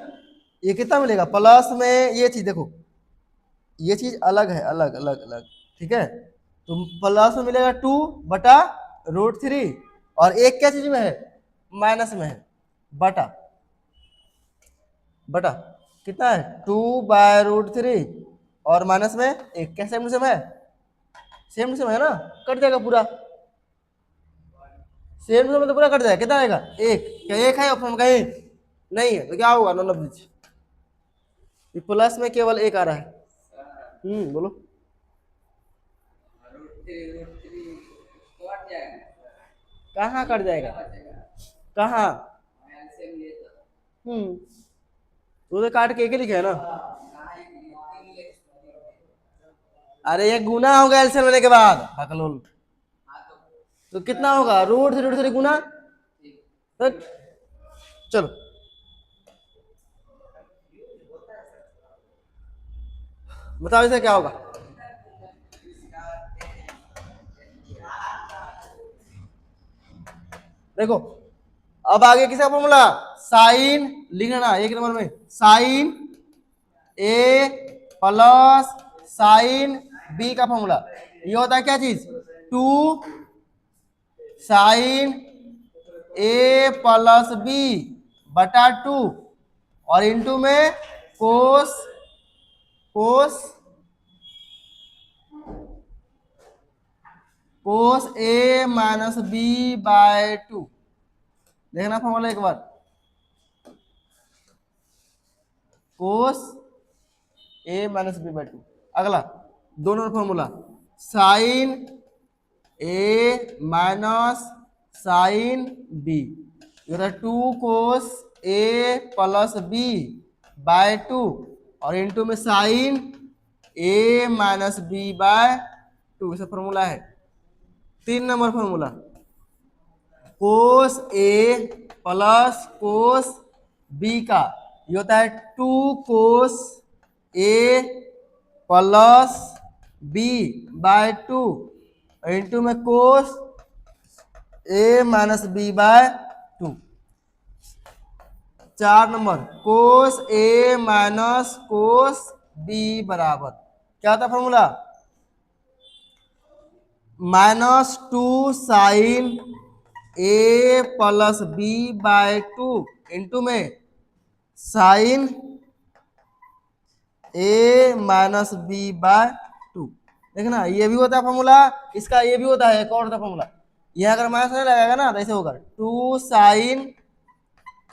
ये कितना मिलेगा, प्लस में ये चीज देखो, ये चीज अलग है, अलग अलग अलग। ठीक है, तो प्लस में मिलेगा 2 बटा √3 और एक क्या चीज में है, माइनस में है, बटा कितना है, 2/√3 और माइनस में 1, क्या सेम है, सेम है ना, कट जाएगा पूरा, सेम में तो पूरा कट जाएगा, कितना आएगा 1, क्या 1 है ऑप्शन में कहीं नहीं है, तो क्या होगा, नॉन ऑफ दिस, प्लस में केवल 1 आ रहा है। बोलो, √3 कट जाएगा, कहाँ कट जाएगा, कहाँ, एलसीएम ले तो तो काट के एक ही लिखे है ना, अरे ये गुना होगा एलसीएम लेने के बाद बकलोल, तो कितना होगा, √3 गुना, तो चलो बताओ इसे क्या होगा, देखो अब आगे किसका फॉर्मूला, साइन लिखना 1 नंबर में, साइन ए प्लस साइन बी का फॉर्मूला, ये होता है क्या चीज, 2 साइन ए प्लस बी बटा 2 और इनटू में कोस कोस कोस ए माइनस बी बाय 2। देखना फॉर्मूला एक बार, कोस ए माइनस बी बाय 2। अगला दो number formula, sign A minus sine B, इधर 2 cos A plus B bye 2 और इनटू में sine A minus B bye 2। ऐसा फॉर्मूला है। 3 number formula, cos A plus cos B का ये होता है 2 cos A plus B bye 2 into में कोस A minus B bye 2। 4 number, cos A minus cos B बराबर क्या होता है फॉर्मूला, -2 साइन ए प्लस बी बाय 2 इंटू में sine A minus B bye 2। देखना ये भी होता है फॉर्मूला, इसका ये भी होता है, एक और होता है फॉर्मूला। यह अगर माइनस नहीं लगाएगा ना तो ऐसे होगा 2 साइन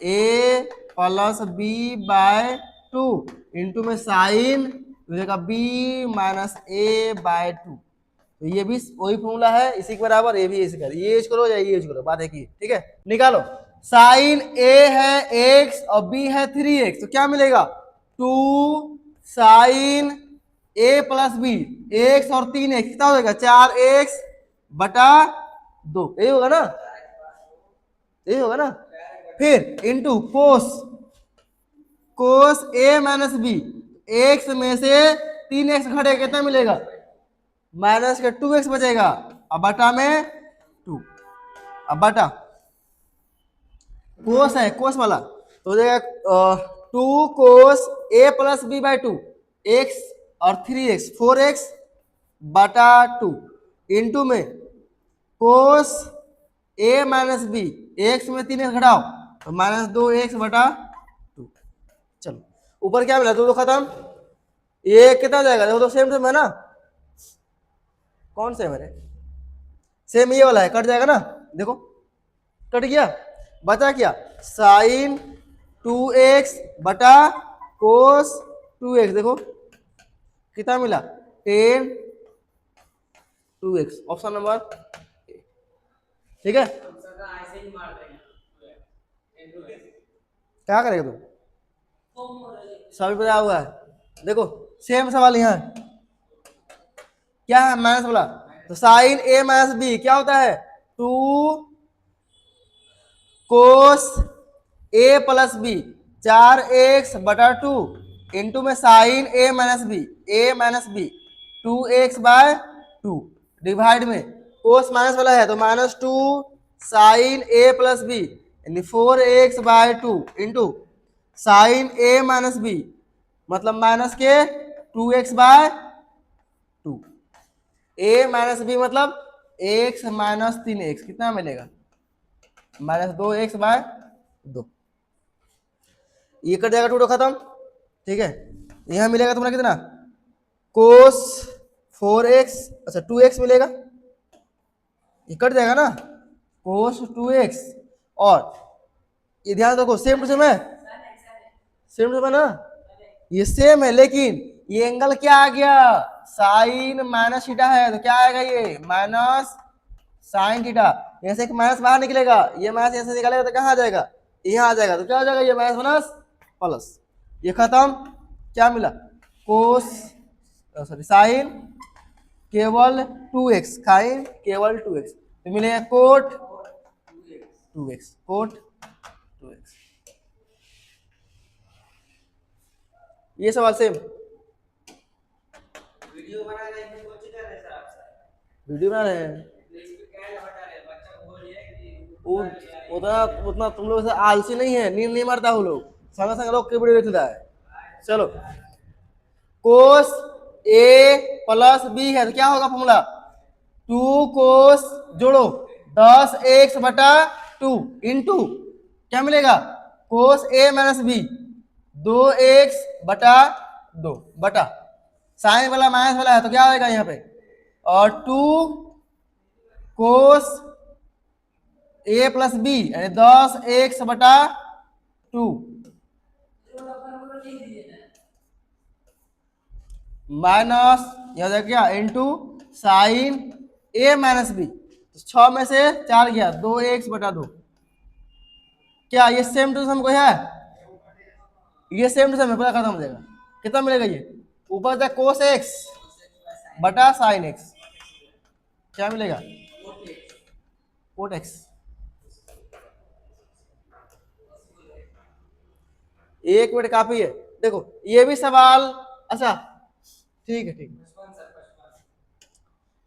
ए प्लस बी बाय 2 इंटू में साइन बी माइनस ए बाय 2। तो ये भी वही फॉर्मूला है, इसी के बराबर ये भी इसी का, ये यूज करो या ये यूज करो, बात है कि ठीक है। निकालो, साइन ए है x और b है 3x, तो क्या मिलेगा 2 साइन ए प्लस बी, x और 3x कितना हो जाएगा 4x बटा 2, यही होगा ना, यही होगा ना। फिर into cos cos A minus B, x में से 3x घटेगा कितना मिलेगा माइनस के 2x बचेगा, अब बटा में 2, अब बटा कोस है कोस वाला तो हो जाएगा 2 cos A plus B bye 2, x और 3x 4x बटा 2 इंटू में कोस ए माइनस बी, x में 3x घटाओ तो -2x बटा 2। चलो ऊपर क्या मिला, दो खत्म, ये कितना जाएगा देखो तो सेम सेम है ना, कौन से मेरे सेम ये वाला है, कट जाएगा ना, देखो कट गया, बचा क्या साइन 2x बटा कोस 2x, देखो कितना मिला 10 2x, ऑप्शन नंबर ठीक है। ऐसे ही मार देंगे, क्या करेगा तुम, सभी बताया हुआ है, देखो सेम सवाल यहाँ क्या है माइनस वाला, तो साइन ए माइनस बी क्या होता है 2 cos A plus B 4x बटा 2 इंटू में sine A minus B 2x by 2 divide में कोस माइनस वाला है तो -2 साइन ए प्लस बी यानी 4x by 2 into sine A minus B मतलब माइनस के 2x by 2, a minus B मतलब x माइनस 3x कितना मिलेगा -2x बाय 2, ये कट जाएगा 2 खत्म, ठीक है। यहां मिलेगा तुम्हारा कितना कोस 4x, अच्छा 2x मिलेगा, ये कट जाएगा ना कोस 2x, और ये ध्यान रखो सेम टू सेम है, सेम टू सेम है ना, ये सेम है लेकिन ये एंगल क्या आ गया साइन माइनस थीटा है तो क्या आएगा ये माइनस साइन थीटा, ऐसे एक माइनस बाहर निकलेगा, ये माइनस ऐसे निकलेगा तो कहाँ आ जाएगा यहाँ आ जाएगा, तो क्या हो जाएगा ये माइनस माइनस प्लस, ये खत्म, क्या मिला कोस सॉरी साइन केवल 2x, साइन केवल 2x, तो मिलेगा कोट 2x, कोट 2x। ये सवाल सेम, वीडियो बना रहे हैं, कुछ कर रहे सर आप सर वीडियो बना रहे हैं, इसमें क्या बता रहे हैं, बच्चा को बोलिए कि उतना उतना तुम लोग से आलसी नहीं है, नींद नहीं मारता वो लोग, संग संग लोग के वीडियो देखता है। चलो कोस ए प्लस बी है तो क्या होगा फॉर्मूला 2 कोस जोड़ो 10x बटा 2 इंटू क्या मिलेगा कोस ए माइनस बी 2x/2 बटा साइन वाला माइनस वाला है तो क्या होगा यहाँ पे, और 2 कोस a प्लस बी यानी 10x/2 माइनस यह देखो क्या into sine a minus B, 6 में से 4 गया 2x/2। क्या ये सेम टू सेम कोई है, ये सेम टू सेम है, पूरा खत्म हो जाएगा। कितना मिलेगा ये, ऊपर से कोस x बटा साइन x, क्या मिलेगा कोट x। एक मिनट काफी है, देखो ये भी सवाल, अच्छा ठीक है ठीक है,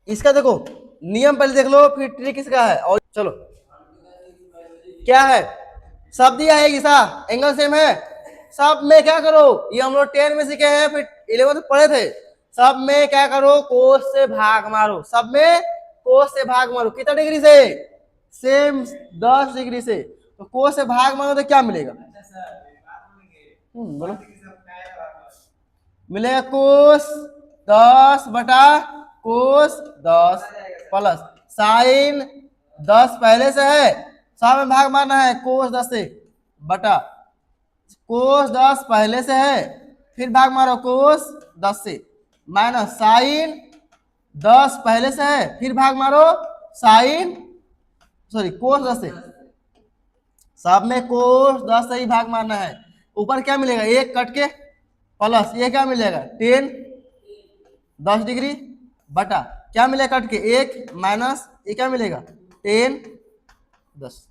इसका देखो नियम पहले देख लो फिर ट्रिक इसका है। और चलो क्या है, सब दिया है ऐसा, एंगल सेम है, सब में क्या करो, ये हम लोग 10 में सीखे हैं फिर 11 में पढ़े थे, सब में क्या करो कोस से भाग मारो, सब में कोस से भाग मारो। कितना डिग्री से, सेम 10 डिग्री से, तो कोस से भाग मारो तो क्या मिलेगा, बोलो मिलेगा कोस 10/कोस 10 प्लस साइन 10 पहले से है, सब में भाग मारना है कोस 10 से, बटा कोस 10 पहले से है फिर भाग मारो कोस 10 से, माइनस साइन 10 पहले से है फिर भाग मारो साइन कोस 10 से, सब में कोस 10 से ही भाग मारना है। ऊपर क्या मिलेगा, एक कट के प्लस ये क्या मिलेगा 10 10 डिग्री बटा क्या मिलेगा कट के एक माइनस ये क्या मिलेगा 10 10।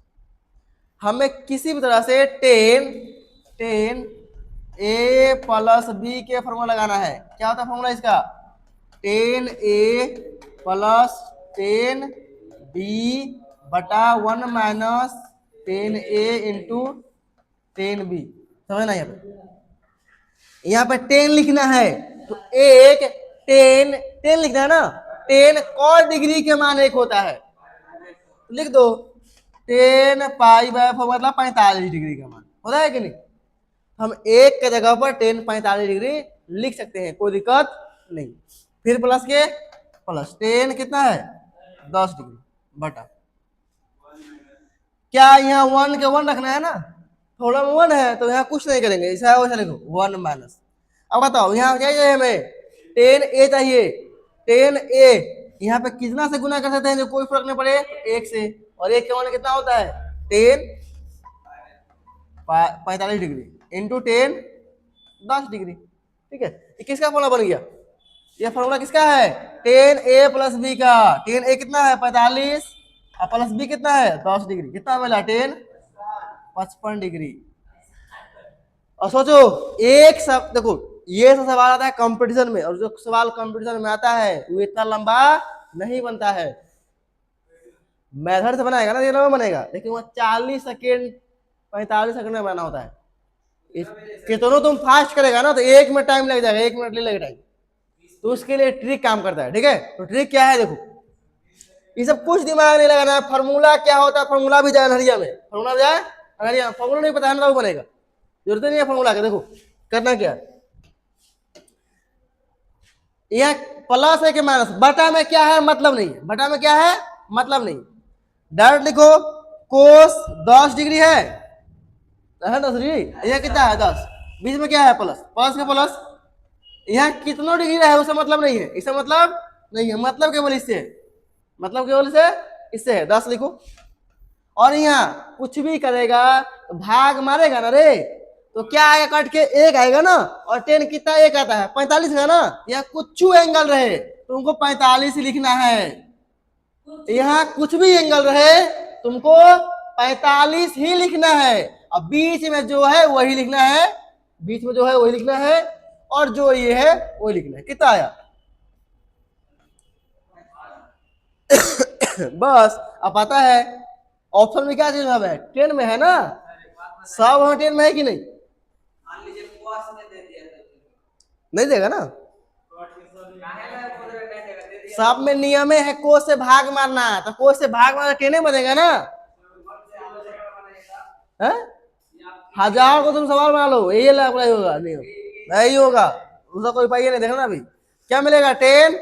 हमें किसी भी तरह से 10 a प्लस बी के फॉर्मूला लगाना है। क्या होता है फॉर्मूला इसका, 10a प्लस 10b बटा 1 माइनस 10a इंटू 10b। समझ ना, यहाँ पे 10 लिखना है तो एक 10 लिखना है ना, 10 कॉस डिग्री के मान एक होता है, लिख दो 10π/4 मतलब 45 डिग्री का मान होता है कि नहीं। हम एक के जगह पर 10 45 डिग्री लिख सकते हैं, कोई दिक्कत नहीं। फिर प्लस के प्लस 10 कितना है 10 डिग्री बटा, क्या यहाँ 1 के 1 रखना है ना, थोड़ा 1 है तो यहाँ कुछ नहीं करेंगे, ऐसा है वैसा लिखो 1 माइनस। अब बताओ यहाँ क्या चाहिए हमें, 10a चाहिए, 10a यहाँ पे कितना से गुना कर सकते हैं जो कोई फर्क नहीं पड़े, एक से, और एक के मान कितना होता है 10 45 डिग्री इंटू 10 10 डिग्री। ठीक है, ये किसका फॉर्मूला बन गया, ये फॉर्मूला किसका है 10a प्लस b का। 10a कितना है 45 और प्लस b कितना है 10 डिग्री, कितना मिला 10 55 डिग्री। और सोचो एक सब देखो ये सब सवाल आता है कंपटीशन में, और जो सवाल कंपटीशन में आता है वो इतना लंबा नहीं बनता है, मेथड से बनाएगा ना ये लंबा बनेगा, लेकिन वो 40 सेकेंड 45 सेकंड में बनाना होता है। कितनों तुम फास्ट करेगा ना तो 1 मिनट टाइम लग जाएगा, 1 मिनट ले लगेगा टाइम, तो उसके लिए ट्रिक काम करता है। ठीक है, तो ट्रिक क्या है देखो, ये सब कुछ दिमाग नहीं लगाना है, फार्मूला क्या होता है, फार्मूला भी जाए हरिया में, फार्मूला जाए हरिया, फार्मूला नहीं पता है ना वो बनेगा, जरूरत नहीं है फार्मूला का। देखो करना क्या है, यह प्लस है कि माइनस, बटा में क्या है मतलब नहीं है, बटा में क्या है मतलब नहीं, डायरेक्ट लिखो कोस 10 डिग्री है 10 डिग्री, यह कितना है 10, बीच में क्या है प्लस, प्लस का प्लस, यहाँ कितना डिग्री है उसका मतलब नहीं है, इसका मतलब नहीं है, मतलब केवल इससे है, मतलब केवल इससे है 10 लिखो। और यहाँ कुछ भी करेगा तो भाग मारेगा ना रे, तो क्या आएगा कट के एक आएगा ना, और 10 कितना एक आता है 45 है ना, यहाँ कुछ एंगल रहे तुमको 45 लिखना है, यहाँ कुछ भी एंगल रहे तुमको 45 ही लिखना है, अब बीच में जो है वही लिखना है, बीच में जो है वही लिखना है, और जो ये है वही लिखना है। कितना आया बस। अब पता है ऑप्शन में क्या चीज है 10 में है ना, सब वहां 10 में है कि नहीं, नहीं देगा ना, सब में नियम है कोस से भाग मारना, तो कोस से भाग मारना 10 में देगा ना है? 1000 को तुम सवाल बना लो, यही अप्लाई होगा, नहीं होगा, उसका कोई पाइए नहीं, देखना ना अभी क्या मिलेगा 10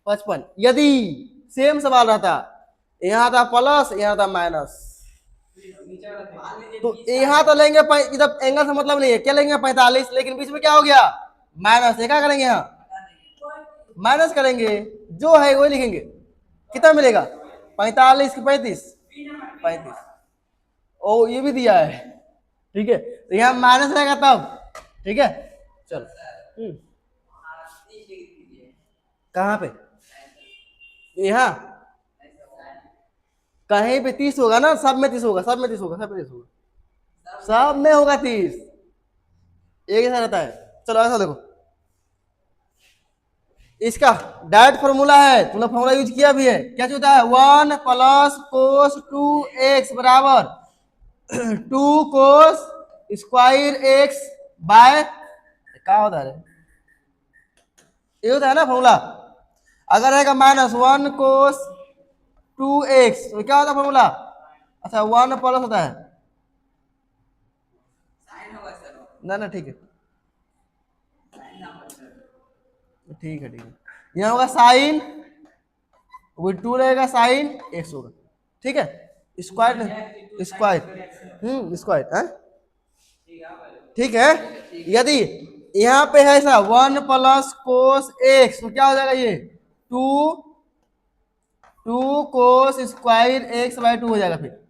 55। यदि सेम सवाल रहता, यहाँ था प्लस यहाँ था माइनस, तो यहाँ तो लेंगे इधर एंगल से मतलब नहीं है, क्या लेंगे 45, लेकिन बीच में क्या हो गया माइनस, क्या करेंगे यहाँ माइनस करेंगे, जो है वही लिखेंगे। कितना मिलेगा 45 की 35 ओ ये भी दिया है, ठीक है, तो यहाँ माइनस रहेगा तब, ठीक है चलो। कहाँ पे, यहाँ कहीं पे 30 होगा ना, सब में 30 होगा, सब में 30 होगा, सब में 30 होगा, सब में होगा 30, एक ऐसा रहता है। चलो ऐसा देखो, इसका डायरेक्ट फॉर्मूला है, तुमने फॉर्मूला यूज किया भी है, क्या होता है 1 प्लस कोस 2x बराबर 2 कोस स्क्वायर x बाय, क्या होता है ये होता है ना फॉर्मूला। अगर रहेगा माइनस 1 कोस 2x तो क्या होता है फॉर्मूला, अच्छा 1 प्लस होता है ना ठीक है, ठीक है, यहाँ होगा साइन विद 2 रहेगा साइन x होगा, ठीक है, स्क्वायर स्क्वायर है, ठीक है। यदि यहाँ पे है ऐसा 1 प्लस कोस x तो क्या हो जाएगा ये 2 कोस स्क्वायर x बाय 2 हो जाएगा, फिर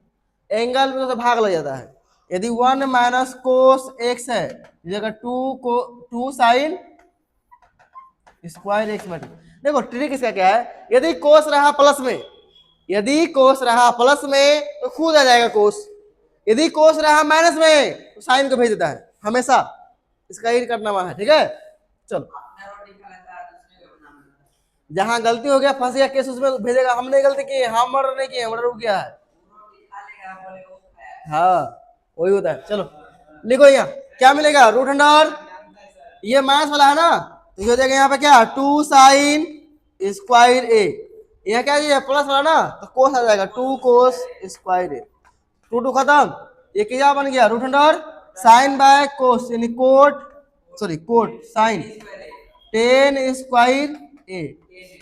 एंगल में तो भाग लग जाता है। यदि 1 माइनस कोस x है जगह 2 साइन स्क्वायर x बाय 2। देखो ट्रिक इसका क्या है, यदि कोस रहा प्लस में, यदि कोस रहा प्लस में तो खुद आ जाएगा कोस, यदि कोस रहा माइनस में तो साइन को भेज देता है हमेशा, इसका ही करना वहां है, ठीक है। चलो जहां गलती हो गया फंस गया केस उसमें भेजेगा, हमने गलती की, हम मर्डर नहीं किए, मर्डर रुक गया है, हाँ वही होता है। चलो लिखो यहाँ क्या मिलेगा रूट अंडर, ये माइनस वाला है ना, तो ये हो जाएगा यहाँ पे क्या 2 साइन स्क्वायर a, यहाँ क्या है प्लस वाला ना, तो कोस आ जाएगा 2 कोस स्क्वायर a, 2 खत्म, ये क्या बन गया root under sine by cos, यानी कोट साइन 10 स्क्वायर a,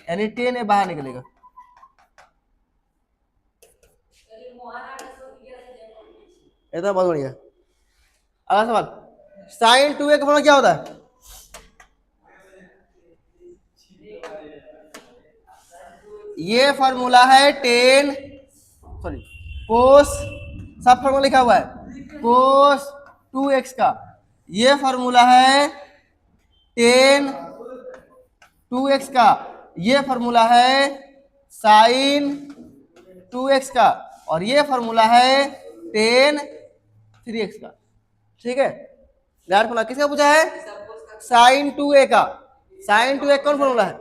यानी 10 a बाहर निकलेगा। एकदम बहुत बढ़िया। अगला सवाल, साइन 2a का फॉर्मूला क्या होता है, ये फॉर्मूला है 10 कोस, सब फॉर्मूला लिखा हुआ है कोस 2x का, ये फॉर्मूला है 10 2x का, ये फॉर्मूला है साइन 2x का, और ये फॉर्मूला है 10 3x का, ठीक है। डायरेक्ट फॉर्मूला किसका पूछा है, साइन 2a का, साइन 2a कौन फॉर्मूला है,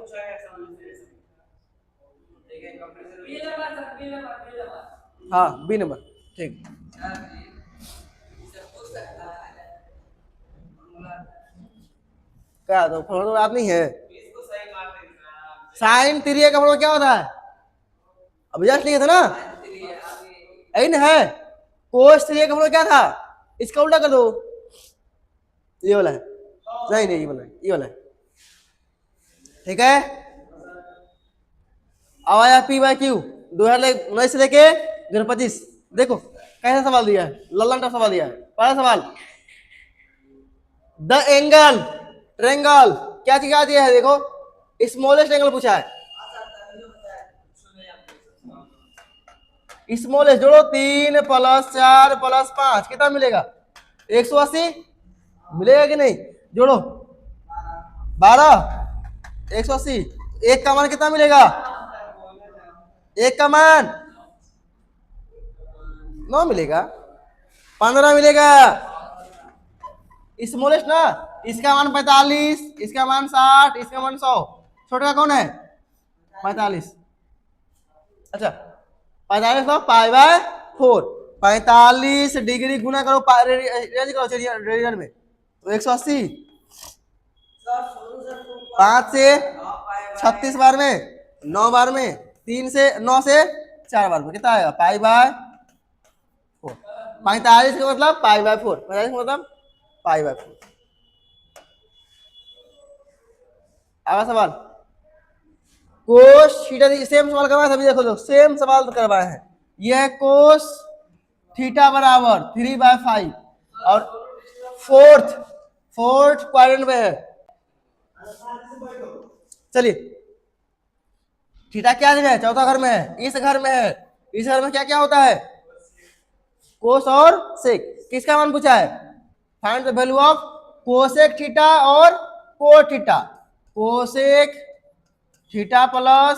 हाँ बी नंबर, ठीक। क्या तो फॉर्मूला याद नहीं है, साइन 3a का फॉर्मूला क्या होता है, अब जस्ट लिखे थे ना, यही ना है, कोस 3a का फॉर्मूला क्या था, इसका उल्टा कर दो, ये वाला है, नहीं ये वाला है, ठीक है। अब आया पी बाय क्यू 2019 से लेके 2025, देखो कैसा सवाल दिया है, लल्लन का सवाल दिया है। पहला सवाल, द एंगल ट्रेंगल क्या चीज दिया है, देखो स्मॉलेस्ट एंगल पूछा है, स्मॉलेस्ट जोड़ो 3 प्लस 4 प्लस 5 कितना मिलेगा 180 मिलेगा कि नहीं, जोड़ो 12 180, एक का मान कितना मिलेगा, एक का मान 9 मिलेगा, 15 मिलेगा, स्मॉलेस्ट ना, इसका मान 45, इसका मान 60, इसका मान 100, छोटा कौन है 45, अच्छा 45 का पाई बाय 4, 45 डिग्री गुना करो रेंज करो रेडियन में, तो 180, 5 से 36 बार में, 9 बार में, 3 से 9 से 4 बार में कितना आएगा पाई बाय 4, 45 का मतलब पाई बाय 4, 45 का मतलब पाई बाय 4। अगला सवाल, कोस थीटा, सेम सवाल करवाए सभी, देखो सेम सवाल तो करवाए हैं। यह है कोस थीटा बराबर 3/5 और फोर्थ क्वाड्रेंट में है। चलिए, थीटा क्या जगह है, चौथा घर में है, इस घर में है। इस घर में क्या क्या होता है, कोस और सेक। किसका मान पूछा है, find the value of cosec theta और cot theta. Cosec theta plus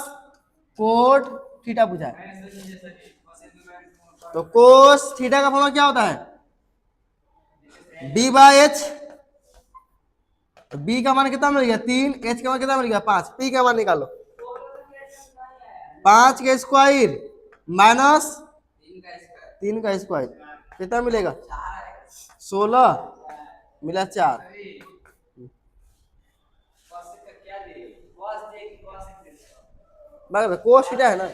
cot theta पूछा है। तो कोस थीटा का फॉर्मूला क्या होता है, b/h। तो b का मान कितना मिल गया 3, h का मान कितना मिल गया 5, p का मान निकालो 5 का स्क्वायर माइनस 3 का स्क्वायर कितना मिलेगा 16 मिला 4। कोस थीटा है ना।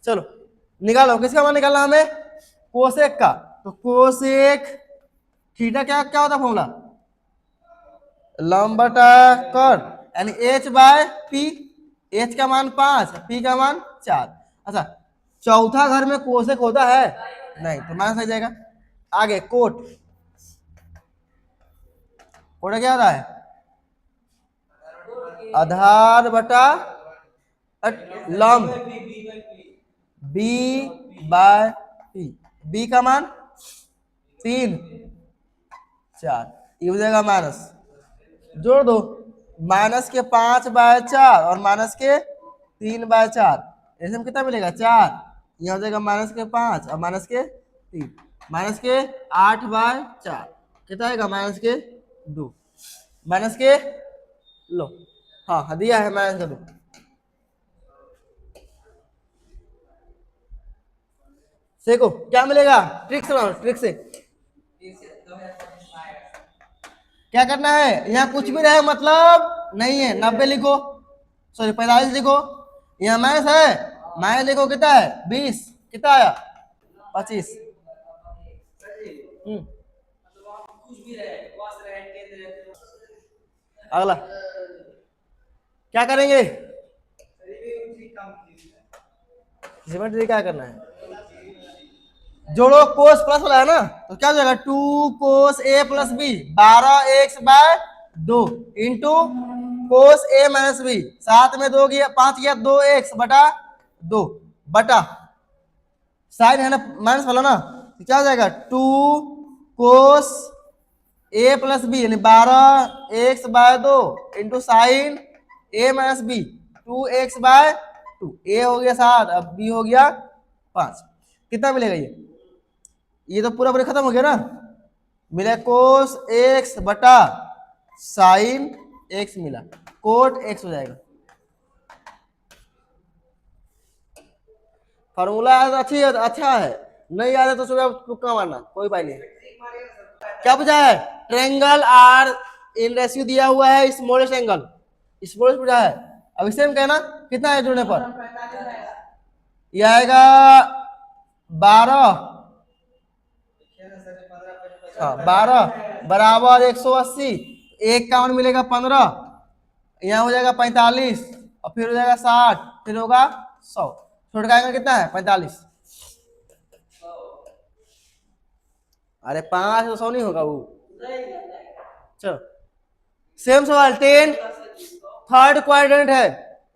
चलो निकालो, किसका मान निकालना हमें, कोसेक का। तो कोसेक थीटा क्या क्या होता है फॉर्मूला, लंब बटा कर्ण, यानी h बाय p। h का मान 5, p का मान 4। अच्छा, चौथा घर में कोसेक होता है नहीं, तो माइनस आ जाएगा। आगे कोट, कोट क्या होता है, आधार बटा लंब, b बाय p। b का मान 3 4, ये हो जाएगा माइनस, जोड़ दो, माइनस के 5/4 और माइनस के 3/4, ऐसे में कितना मिलेगा 4। यहाँ हो जाएगा माइनस के 5 और माइनस के 3, माइनस के 8/4 कितना आएगा माइनस के 2, माइनस के लो, हाँ दिया है माइनस का 2। देखो क्या मिलेगा, ट्रिक से, ट्रिक से क्या करना है, यहाँ कुछ भी रहे मतलब नहीं है, 90 लिखो, सॉरी 45 लिखो। यहाँ माइनस है, माइनस लिखो कितना है 20, कितना आया 25। अगला क्या करेंगे, ज्योमेट्री क्या करना है, जोड़ो, कोस प्लस वाला है ना, तो क्या हो जाएगा 2 cos A plus B 12x/2 into cos A minus B, 7 में 2 गया 5 गया 2x बटा 2 बटा साइन है ना माइनस वाला ना, तो क्या हो जाएगा 2 कोस ए प्लस बी यानी 12x/2 into sine A minus B 2x/2। ए हो गया 7, अब बी हो गया 5, कितना मिलेगा ये तो पूरा पूरा खत्म हो गया ना, मिला कोस x बटा साइन x मिला, कोट x हो जाएगा। फॉर्मूला अच्छी अच्छा है, नहीं याद है तो सुबह तुक्का मारना, कोई बात नहीं। क्या पूछा है, ट्रायंगल आर इन रेशियो दिया हुआ है, स्मॉलेस्ट एंगल, स्मॉलेस्ट पूछा है। अब इसे हम कहना कितना है जुड़ने पर, यह आएगा 12, हाँ 12 बराबर 180, एक का मान मिलेगा 15, यहाँ हो जाएगा 45 और फिर हो जाएगा 60, फिर होगा 100, छोटा का एंगल कितना है 45। अरे 5 तो 100 नहीं होगा वो। चलो सेम सवाल 10 थर्ड क्वाड्रेंट है,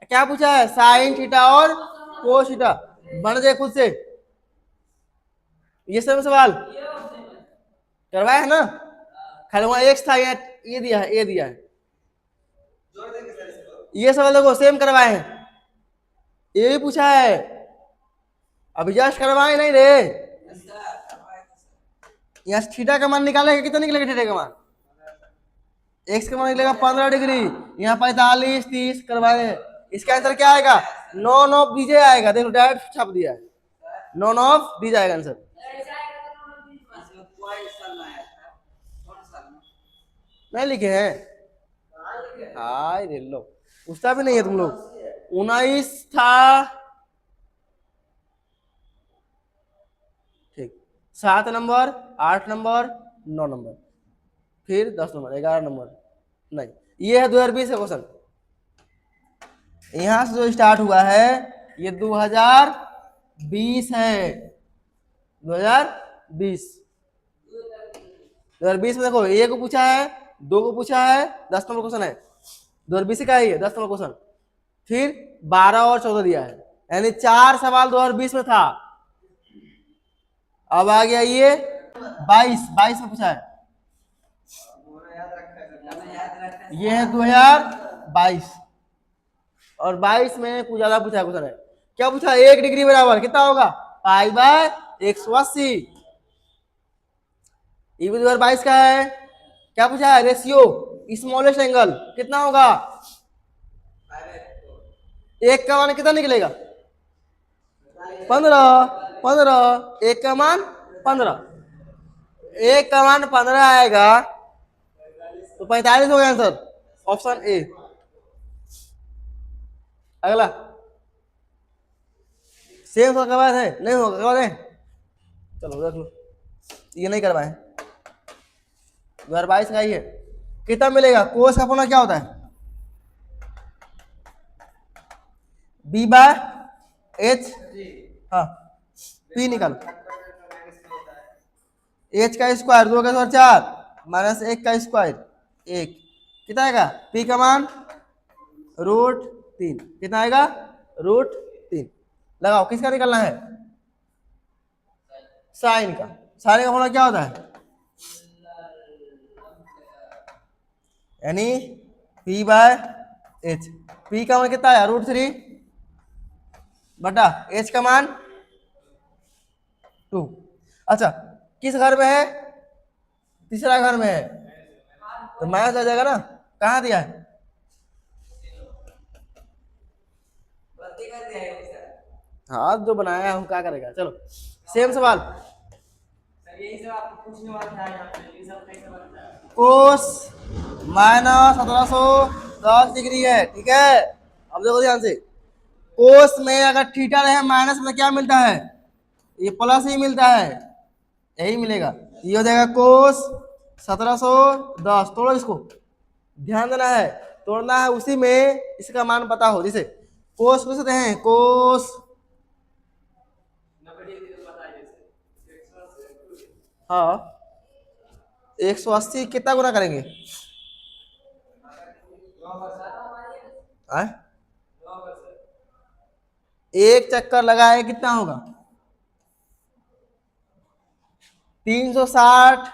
क्या पूछा है साइन थीटा और कोस थीटा, बन जाए खुद से, ये सेम सवाल करवाया है ना, खाली वहां एक्स था, ये दिया है, ये दिया है, ये सवाल देखो सेम करवाए हैं, ये भी पूछा है, अभी जस्ट करवाए नहीं रे। यहाँ थीटा का मान निकालेगा, कितना निकलेगा थीटा का मान, एक्स का मान निकलेगा 15 डिग्री, यहाँ 45 30 करवाए हैं। इसका आंसर क्या आएगा, नॉन ऑफ डीजे आएगा, देखो डायरेक्ट छाप दिया है, नॉन ऑफ डीजे आएगा आंसर। नहीं लिखे हैं, हाय रे लो, पूछता भी नहीं है तुम लोग। 19 था, ठीक 7 नंबर, 8 नंबर, 9 नंबर, फिर 10 नंबर, 11 नंबर। नहीं, ये है 2020 का क्वेश्चन। यहां से जो स्टार्ट हुआ है ये 2020 है। 2020 2020 में देखो, ए को पूछा है, 2 को पूछा है, 10 नंबर क्वेश्चन है। 2020 का ही है 10 नंबर क्वेश्चन। फिर 12 और 14 दिया है, यानी 4 सवाल 2020 में था। अब आ गया ये 22 में पूछा है, ये है 2022 और 22 में कुछ ज्यादा पूछा क्वेश्चन है। क्या पूछा? 1 डिग्री बराबर कितना होगा? Pi by 180। ये भी 2022 का है। क्या पूछा है? रेशियो स्मॉलेस्ट एंगल कितना होगा? 1 का मान कितना निकलेगा? 15। 1 का मान 15, 1 का मान 15 आएगा तो 45 हो गया आंसर, ऑप्शन ए। अगला सेम होगा बाद है, नहीं होगा बाद है, चलो देख लो, ये नहीं करवाए। 2022 का ही है। कितना मिलेगा? कोस का फॉर्मूला क्या होता है? बी बाय एच, हाँ पी निकालो, एच का स्क्वायर 2 का स्क्वायर 4 माइनस 1 का स्क्वायर 1, कितना आएगा? पी का मान √3, कितना आएगा? √3। लगाओ, किसका निकलना है? साइन का। साइन का फॉर्मूला क्या होता है? यानी P बाय एच। P का मान कितना है? √3 बटा H का मान 2। अच्छा, किस घर में है? तीसरा घर में है, तो माइनस आ जाएगा ना। कहाँ दिया है? हाँ, जो बनाया है हम क्या करेगा। चलो सेम सवाल, यही सब आपको पूछने वाला था यहाँ पे, ये सब कैसे बनता है? कोस माइनस 1710 डिग्री है, ठीक है। अब देखो ध्यान से, कोस में अगर थीटा रहे माइनस में क्या मिलता है? ये प्लस ही मिलता है, यही मिलेगा। ये हो जाएगा कोस 1710। तोड़ो इसको, ध्यान देना है, तोड़ना है उसी में इसका मान पता हो। जैसे कोस को कहते हैं कोस, हाँ 180 कितना गुना करेंगे? एक चक्कर लगाए कितना होगा? 360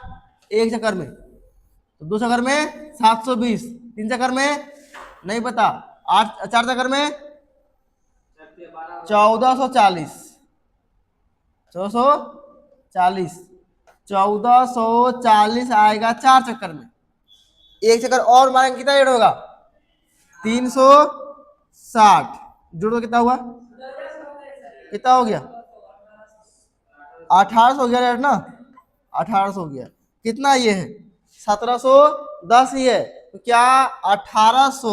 एक चक्कर में, तो 2 चक्कर में 720, 3 चक्कर में नहीं पता, 8 4 चक्कर में 1440, 1440, 1440 आएगा 4 चक्कर में। एक चक्कर और मारेंगे कितना रेट होगा? 360 जोड़ो कितना हुआ? कितना हो गया? 1800 हो गया रेट ना, 1800 हो गया। कितना ये है? 1710 ही है, तो क्या 1800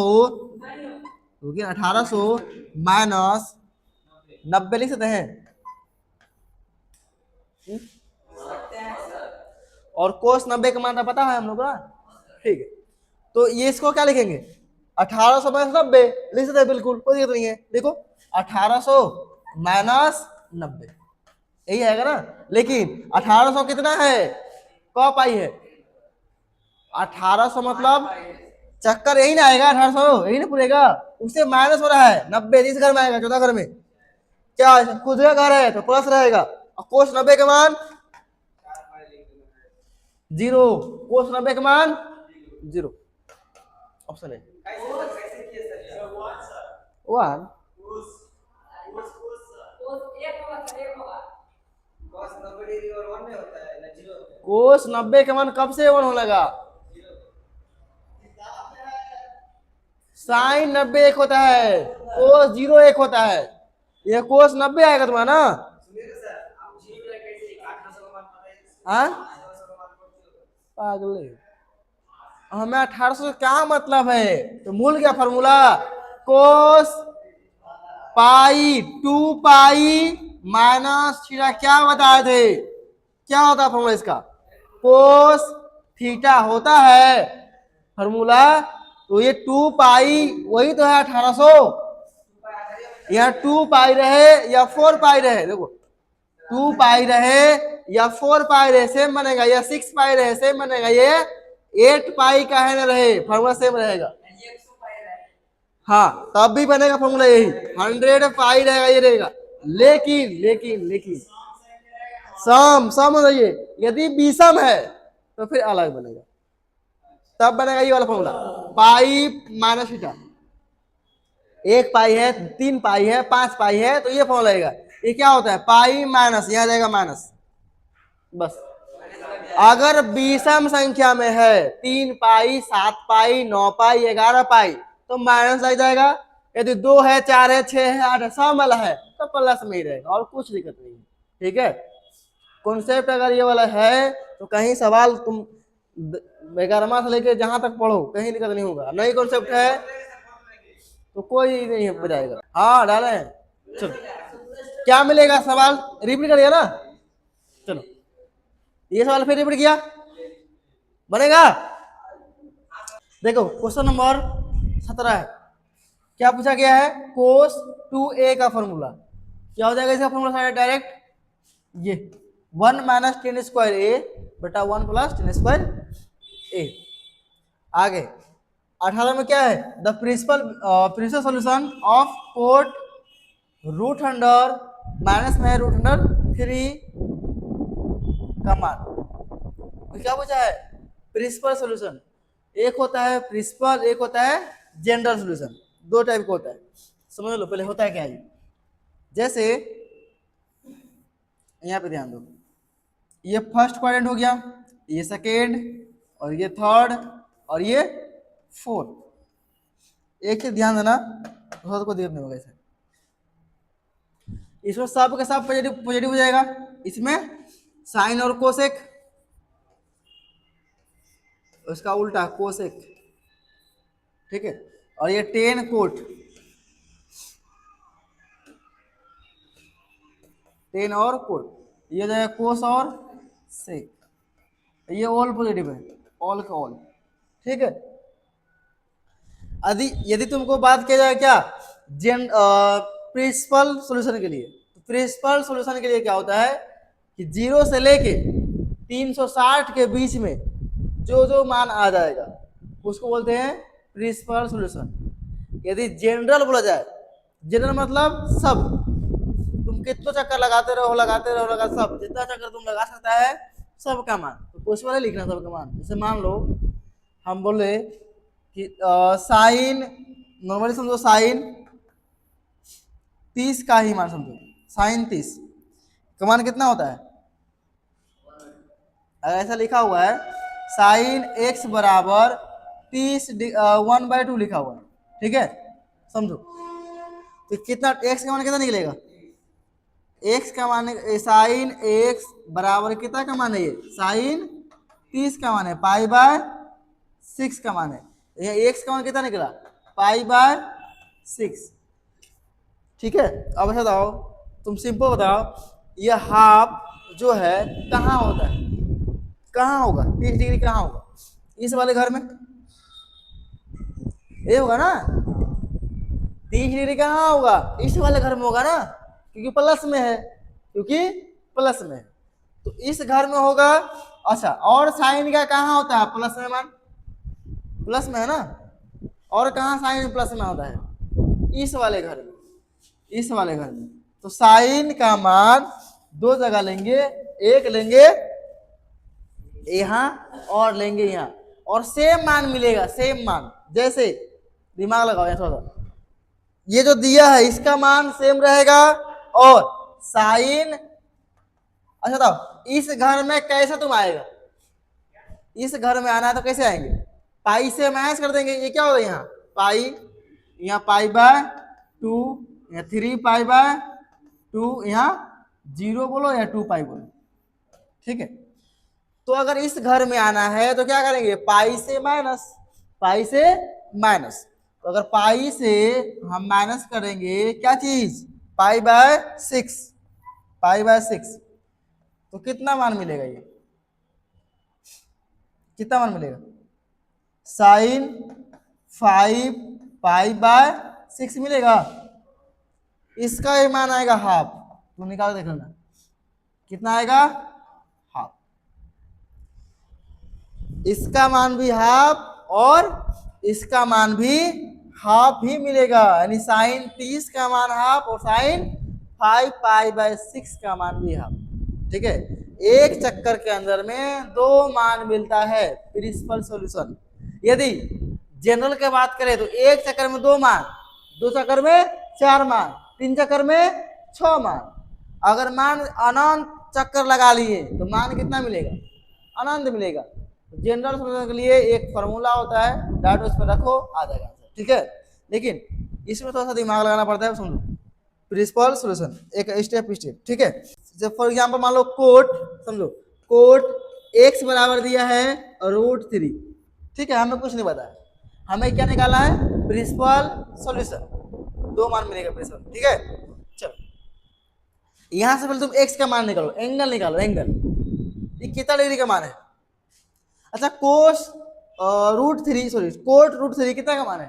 हो गया? 1800 माइनस 90 लिख सकते हैं। और कोस 90 का मान पता है हम लोग का, ठीक है। तो ये इसको क्या लिखेंगे? 1800 माइनस 90 लिख सकते हैं, बिल्कुल कोई दिक्कत नहीं है। देखो 1800 माइनस 90 यही आएगा ना। लेकिन 1800 कितना है? कब पाई है? 1800 मतलब चक्कर यही ना आएगा, 1800 यही ना पूरेगा, उससे माइनस हो रहा है। 90 इस घर में आएगा, चौथा घर में क्या खुद का घर है तो प्लस रहेगा। और कोस 90 का मान 0, कोस 90 का मान 0, ऑप्शन है 1। कोस 90 का मान कब से 1 होने लगा? साइन 90 1 होता है, कोस 0 1 होता है। ये कोस 90 आएगा तुम्हारा ना। हाँ पागल, हमें 1800 से क्या मतलब है? तो मूल क्या फॉर्मूला? कोस पाई 2 पाई माइनस थीटा, क्या बताए थे? क्या होता है फॉर्मूला इसका? कोस थीटा होता है फॉर्मूला। तो ये 2 पाई वही तो है 1800, या 2 पाई रहे या 4 पाई रहे, देखो 2 पाई रहे या 4 पाई रहे सेम बनेगा, या 6 पाई रहे सेम बनेगा, ये 8 पाई का है ना रहे फॉर्मूला सेम रहेगा। हाँ तब भी बनेगा फॉर्मूला यही, 100 पाई रहेगा ये रहेगा। लेकिन लेकिन लेकिन सम सम हो जाइए, यदि विषम है तो फिर अलग बनेगा, तब बनेगा ये वाला फॉर्मूला, पाई माइनस थीटा। 1 पाई है, 3 पाई है, 5 पाई है, तो ये फॉर्मूला रहेगा। ये क्या होता है? पाई माइनस, यहाँ जाएगा माइनस बस। अगर विषम संख्या में है 3 पाई, 7 पाई, 9 पाई, 11 पाई, तो माइनस लग जाएगा। यदि 2 है, 4 है, 6 है, 8 है, सब वाला है तो प्लस में ही रहेगा, और कुछ दिक्कत नहीं है। ठीक है, कॉन्सेप्ट अगर ये वाला है तो कहीं सवाल तुम 11वां से लेके जहां तक पढ़ो कहीं दिक्कत नहीं होगा। नई कॉन्सेप्ट है तो कोई नहीं हो जाएगा। हाँ डाले हैं, चलो क्या मिलेगा सवाल रिपीट करिए ना। चलो ये सवाल फिर रिपीट किया बनेगा। देखो क्वेश्चन नंबर 17 है, क्या पूछा गया है? कोस 2a का फॉर्मूला क्या हो जाएगा इसका फॉर्मूला? डायरेक्ट ये 1 माइनस टेन स्क्वायर ए बटा 1 प्लस टेन स्क्वायर ए। आगे 18 में क्या है? The principal solution of cot root under minus में रूट अंडर 3 का मान। तो क्या पूछा है? प्रिंसिपल सॉल्यूशन, एक होता है प्रिंसिपल, एक होता है जनरल सॉल्यूशन, दो टाइप का होता है। समझ लो पहले होता है क्या है। जैसे यहाँ पे ध्यान दो, ये फर्स्ट क्वाड्रेंट हो गया, ये सेकेंड, और ये थर्ड, और ये फोर्थ। एक चीज ध्यान देना, को देख नहीं होगा इसे, इसमें सब के सब पॉजिटिव हो जाएगा। इसमें साइन और कोसेक, उसका उल्टा कोसेक, ठीक है। और ये टेन कोट, टेन और कोट, ये जो है कोस और सेक, ये ऑल पॉजिटिव है, ऑल का ऑल, ठीक है। यदि तुमको बात किया जाए क्या प्रिंसिपल सॉल्यूशन के लिए, तो प्रिंसिपल सॉल्यूशन के लिए क्या होता है कि 0 से लेके 360 के बीच में जो जो मान आ जाएगा उसको बोलते हैं प्रिंसिपल सॉल्यूशन। यदि जनरल बोला जाए, जनरल मतलब सब, तुम कितना चक्कर लगाते रहो सब, जितना चक्कर तुम लगा सकता है सब का मान, तो उस वाले लिखना सब का मान। जैसे मान लो हम बोले कि साइन, नॉर्मली समझो साइन 30 का ही मान समझो, साइन 30 का मान कितना होता है? अगर ऐसा लिखा हुआ है साइन x बराबर 30 1/2 लिखा हुआ है, ठीक है, समझो, तो कितना x का मान कितना निकलेगा? x का मान साइन x बराबर कितना का मान है? ये साइन 30 का मान है, पाई/6 का मान है। ये x का मान कितना निकला? पाई/6, ठीक है। अब बताओ, तुम सिंपल बताओ, ये हाफ जो है कहाँ होता है, कहाँ होगा? 30 डिग्री कहाँ होगा? इस वाले घर में ये होगा ना, 30 डिग्री कहाँ होगा? इस वाले घर में होगा ना, क्योंकि प्लस में है, तो इस घर में होगा। अच्छा, और साइन का कहाँ होता है? प्लस में मान, प्लस में है ना, और कहाँ साइन प्लस में होता है? इस वाले घर में, तो साइन का मान दो जगह लेंगे, एक लेंगे यहाँ और लेंगे यहाँ, और सेम मान मिलेगा, सेम मान। जैसे दिमाग लगाओ यहाँ थोड़ा, ये जो दिया है इसका मान सेम रहेगा, और साइन, अच्छा बताओ इस घर में कैसे तुम आएगा? इस घर में आना है तो कैसे आएंगे? पाई से माइनस कर देंगे, ये क्या होगा यहाँ पाई, यहाँ पाई/2, यहाँ 3 पाई/2, यहाँ 0 बोलो या 2 पाई बोलो, ठीक है। तो अगर इस घर में आना है तो क्या करेंगे? पाई से माइनस, तो अगर पाई से हम माइनस करेंगे क्या चीज? पाई/6, तो कितना मान मिलेगा ये, कितना मान मिलेगा? साइन 5 पाई बाय 6 मिलेगा। इसका ये मान आएगा हाफ, तुम निकाल देख लेना कितना आएगा, हाफ। इसका मान भी हाफ और इसका मान भी हाफ ही मिलेगा, यानी साइन 30 का मान हाफ और साइन 5 पाई बाय 6 का मान भी हाफ। ठीक है, एक चक्कर के अंदर में दो मान मिलता है, प्रिंसिपल सॉल्यूशन। यदि जनरल की बात करें तो एक चक्कर में दो मान, दो चक्कर में चार मान, तीन चक्कर में 6 मान। अगर मान अनंत चक्कर लगा लिए तो मान कितना मिलेगा, अनंत मिलेगा। जनरल सॉल्यूशन के लिए एक फॉर्मूला होता है, डाटा उस पर रखो आ जाएगा आंसर। ठीक है, लेकिन इसमें थोड़ा सा दिमाग लगाना पड़ता है, समझो प्रिंसिपल सॉल्यूशन एक स्टेप स्टेप। ठीक है, जब फॉर एग्जांपल मान लो कोट, समझो कोट x बराबर दिया है √3। ठीक है, हमें कुछ नहीं बताया, हमें क्या निकालना है, प्रिंसिपल सॉल्यूशन, दो मान मिलेगा प्रिंसिपल। ठीक है, चलो यहां से पहले तुम x का मान निकालो, एंगल निकालो, एंगल ये कितना डिग्री का मान है। अच्छा कोस √3 सॉरी कोट √3 कितना का मान है।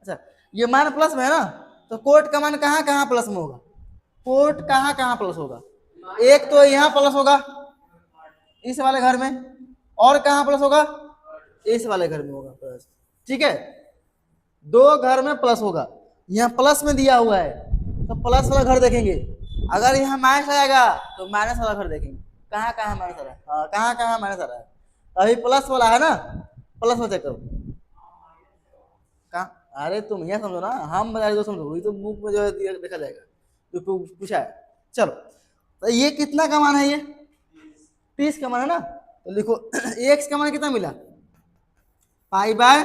अच्छा ये मान प्लस में है ना, तो कोट का मान कहाँ कहाँ प्लस में होगा, कोट कहाँ कहाँ प्लस होगा, एक तो यहाँ प्लस होगा इस वाले घर में, और कहाँ प्लस होगा, इस वाले घर में होगा प्लस। ठीक है, दो घर में प्लस होगा, यहाँ प्लस में दिया हुआ है तो प्लस वाला घर देखेंगे, अगर यहाँ माइनस आएगा तो माइनस वाला घर देखेंगे। कहाँ कहाँ माइनस आ रहा है, हाँ कहाँ कहाँ माइनस आ रहा है, अभी प्लस वाला है ना, प्लस में चेक करो कहाँ। अरे तुम यहाँ समझो ना, हम बता रहे तो समझो, वही तो बुक में जो है देखा जाएगा जो पूछा है। चलो तो ये कितना का मान है, ये 30 का मान है ना, तो लिखो x का मान कितना मिला, पाई बाय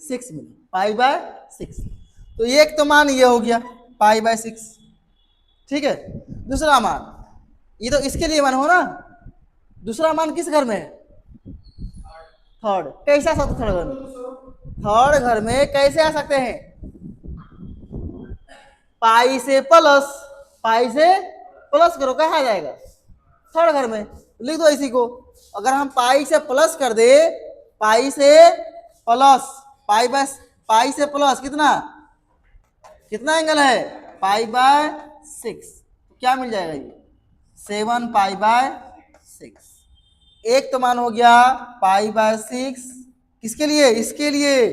6 मिला, पाई बाय 6। तो एक तो मान ये हो गया पाई बाय 6। ठीक है, दूसरा मान ये तो इसके लिए मान हो ना, दूसरा मान किस घर में है, थर्ड। कैसे आ सकते थर्ड घर में, थर्ड घर में कैसे आ सकते हैं, पाई से प्लस, पाई से प्लस करो कहाँ आ जाएगा, थर्ड घर में। लिख दो इसी को, अगर हम पाई से प्लस कर दे, पाई से प्लस, पाई बाय पाई से प्लस कितना, कितना एंगल है, पाई बाय 6, क्या मिल जाएगा ये 7 पाई बाय 6। एक तो मान हो गया पाई बाय 6 किसके लिए, इसके लिए,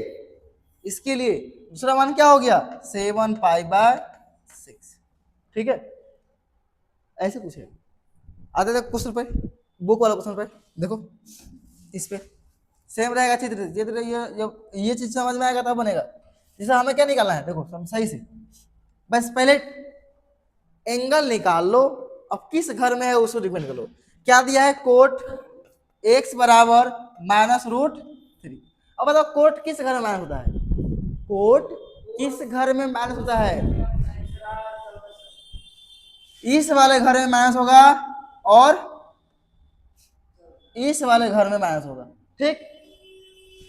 इसके लिए। दूसरा मान क्या हो गया 7 पाई बाय 6। ठीक है, ऐसे पूछे आते थे क्वेश्चन पे, बुक वाला क्वेश्चन पे देखो, इस पे सेम रहेगा चित्र, चित्र ये चीज समझ में आएगा तब बनेगा। जैसे हमें क्या निकालना है, देखो सही से, बस पहले एंगल निकाल लो, अब किस घर में है उसको डिपेंड कर लो। क्या दिया है, कोट x बराबर -√3। अब बताओ कोट किस घर में माइनस होता है, कोट किस घर में माइनस होता है, इस वाले घर में माइनस होगा और इस वाले घर में माइनस होगा। ठीक,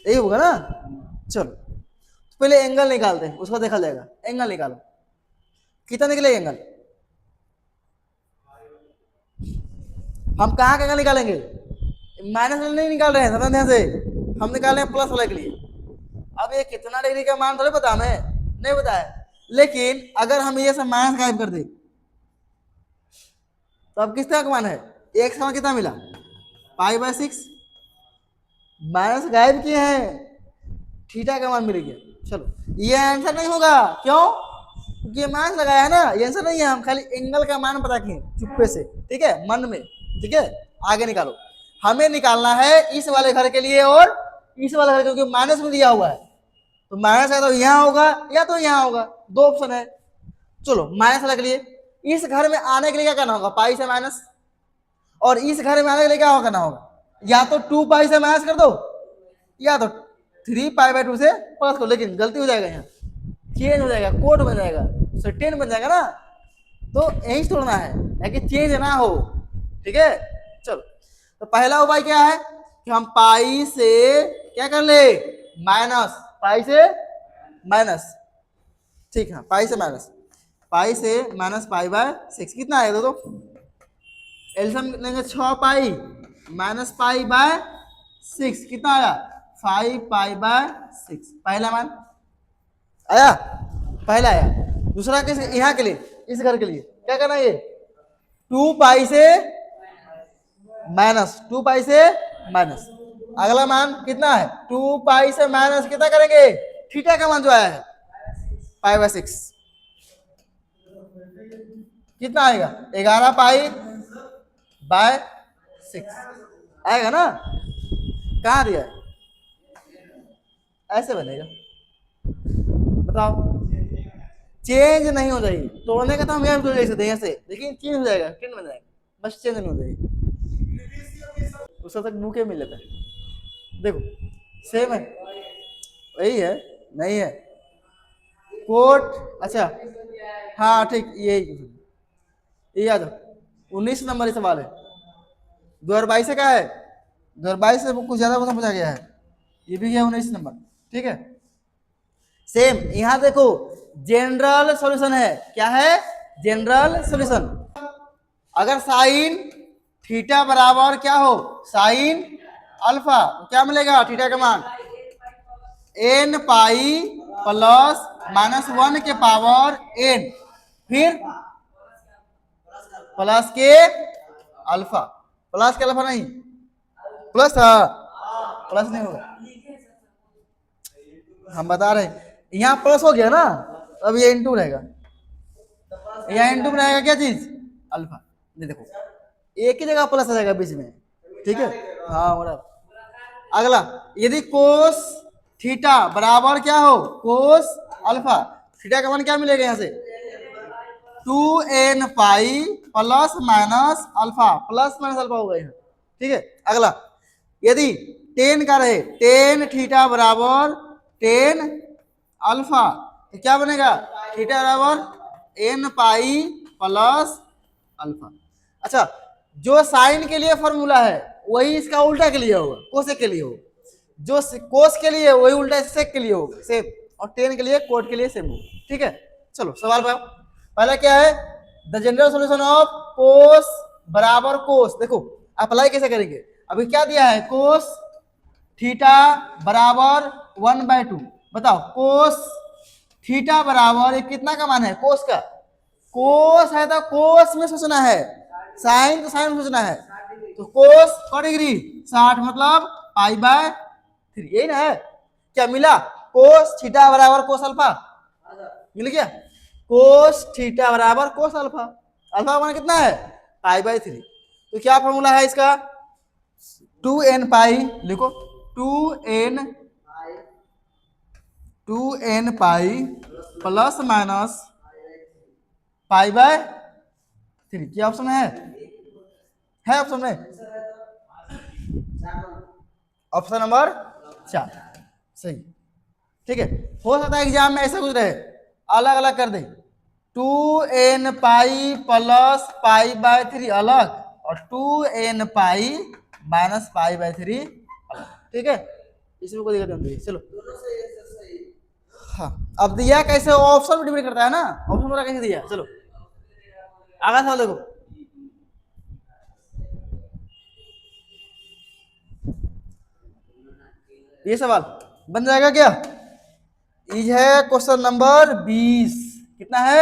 यही होगा ना। चलो तो पहले एंगल निकालते हैं, उसको देखा जाएगा। एंगल निकालो, कितना निकलेगा एंगल, हम कहाँ का एंगल निकालेंगे, माइनस वाला नहीं निकाल रहे हैं, समझ ध्यान से, हम निकाल रहे हैं प्लस वाले के लिए। अब ये कितना डिग्री का मान थोड़े पता हमें, नहीं पता है, लेकिन अगर हम ये सब माइनस गायब कर दे तो अब किस तरह का मान है, एक का मान कितना मिला, पाई बाय 6, माइनस गायब किए हैं, थीटा का मान मिल गया। चलो ये आंसर नहीं होगा, क्यों, क्योंकि ये माइनस लगाया है ना, ये आंसर नहीं है, हम खाली एंगल का मान पता किए चुप्पे से। ठीक है, मन में। ठीक है, आगे निकालो, हमें निकालना है इस वाले घर के लिए और इस वाले घर, क्योंकि माइनस में दिया हुआ है, तो माइनस है तो यहाँ होगा या तो यहाँ होगा, दो ऑप्शन है। चलो माइनस वाले के लिए, इस घर में आने के लिए क्या करना होगा, पाई से माइनस, और इस घर में आने के लिए क्या करना होगा, या तो 2 पाई से माइनस कर दो या तो 3 पाई बाय 2 से प्लस करो। लेकिन गलती हो जाएगा, यहाँ चेंज हो जाएगा, कोड बन जाएगा, 10 बन जाएगा ना, तो यही छोड़ना है कि चेंज ना हो। ठीक है, चलो तो पहला उपाय क्या है कि हम पाई से क्या कर ले, माइनस, पाई से माइनस। ठीक है, पाई से माइनस, पाई से माइनस पाई बाय 6 कितना आएगा, तो एल्सियम लेंगे 6 पाई माइनस पाई बाय 6, कितना आया 5 पाई बाय 6, पहला मान आया, पहला आया। दूसरा किस यहाँ के लिए, इस घर के लिए क्या करना है, ये 2 पाई से माइनस, 2 पाई से माइनस। अगला मान कितना है 2 पाई से माइनस कितना करेंगे, थीटा का मान जो आया है पाई बाय 6, कितना आएगा 11 पाई बाय 6 आएगा ना। कहाँ दिया है, ऐसे बनेगा, बताओ चेंज नहीं हो जाएगी, तोड़ने का तो हम यहाँ भी ले सकते हैं ऐसे, लेकिन चेंज हो जाएगा, ट्रेंड बन जाएगा, बस चेंज नहीं हो जाएगी, उसका तक बुके मिल लेता है। देखो सेम है, वही है, नहीं है कोट, अच्छा हाँ ठीक, ये याद 19 नंबर ही सवाल है, 2022 से क्या है, 2022 से कुछ ज्यादा पूछा गया है, ये भी है 19 नंबर, ठीक है। सेम यहां देखो जनरल सॉल्यूशन है, क्या है जनरल सॉल्यूशन। अगर साइन थीटा बराबर क्या हो साइन अल्फा, तो क्या मिलेगा थीटा का मान n पाई प्लस माइनस 1 के पावर n, फिर प्लस के अल्फा, प्लस के अल्फा नहीं, प्लस था, प्लस नहीं होगा, हम बता रहे हैं यहाँ प्लस हो गया ना, अब ये इंटू रहेगा, यहाँ इंटू में रहेगा क्या चीज अल्फा, ये देखो एक ही जगह प्लस आ जाएगा बीच में, ठीक है हाँ बराबर। अगला यदि कोस थीटा बराबर क्या हो कोस अल्फा, थीटा का मान क्या मिलेगा यहाँ से 2n pi plus minus alpha, plus minus alpha होगा यहाँ, ठीक है। अगला यदि 10 का रहे 10 थीटा बराबर 10 अल्फा, तो क्या बनेगा थीटा बराबर n पाई प्लस अल्फा। अच्छा जो साइन के लिए फॉर्मूला है वही इसका उल्टा के लिए होगा, कोसेक के लिए होगा, जो कोस के लिए वही उल्टा सेक के लिए होगा सेम, और 10 के लिए कोट के लिए सेम होगा, ठीक है। चलो सवाल पर पहला क्या है the general solution of cos बराबर कोस, देखो अप्लाई कैसे करेंगे, अभी क्या दिया है कोस थीटा बराबर 1/2, बताओ कोस थीटा बराबर कितना का मान है कोस का, कोस है तो कोस में सोचना है, साइन तो साइन में सोचना है, तो कोस का डिग्री 60 मतलब पाई बाय 3, यही ना है। क्या मिला कोस थीटा बराबर कोस अल्फा, मिल गया कोस थीटा बराबर कोस अल्फा, अल्फा का मान कितना है पाई बाय 3, तो क्या फॉर्मूला है इसका 2n पाई, लिखो 2n pi plus minus pi by 3, क्या ऑप्शन है ऑप्शन में ऑप्शन नंबर 4 सही, ठीक है। हो सकता है एग्जाम में ऐसा कुछ रहे अलग अलग कर दे, 2n pi plus pi by 3 अलग और 2n pi minus pi by 3 अलग, ठीक है, इसमें कोई दिक्कत नहीं। चलो हाँ अब दिया कैसे ऑप्शन में डिपेंड करता है ना, ऑप्शन वाला कैसे दिया, चलो आगे सवाल देखो, ये सवाल बन जाएगा क्या, ये है क्वेश्चन नंबर 20, कितना है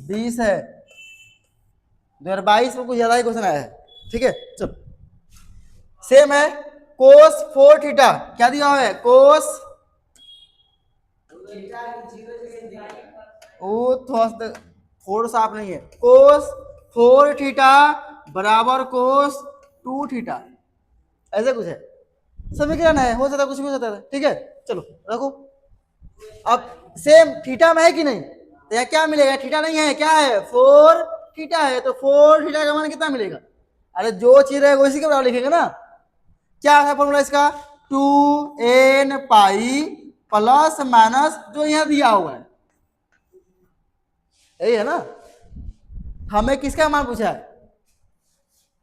20 है, 2022 में कुछ ज्यादा ही क्वेश्चन आया है, ठीक है। चलो सेम है कोस 4 थीटा, क्या दिया हुआ है कोस, ओ थोड़ा 4 साफ नहीं है, कोस 4 थीटा बराबर कोस 2 थीटा, ऐसे कुछ है, समीकरण है, हो सकता कुछ भी हो सकता है, ठीक है। चलो रखो, अब सेम थीटा में है कि नहीं, तो यहाँ क्या मिलेगा थीटा नहीं है, क्या है 4 थीटा है, तो 4 थीटा का मान कितना मिलेगा, अरे जो चीज रहेगा उसी के बराबर लिखेंगे ना, क्या है फॉर्मूला इसका 2n पाई प्लस माइनस जो यहाँ दिया हुआ है, यही है ना, हमें किसका मान पूछा है,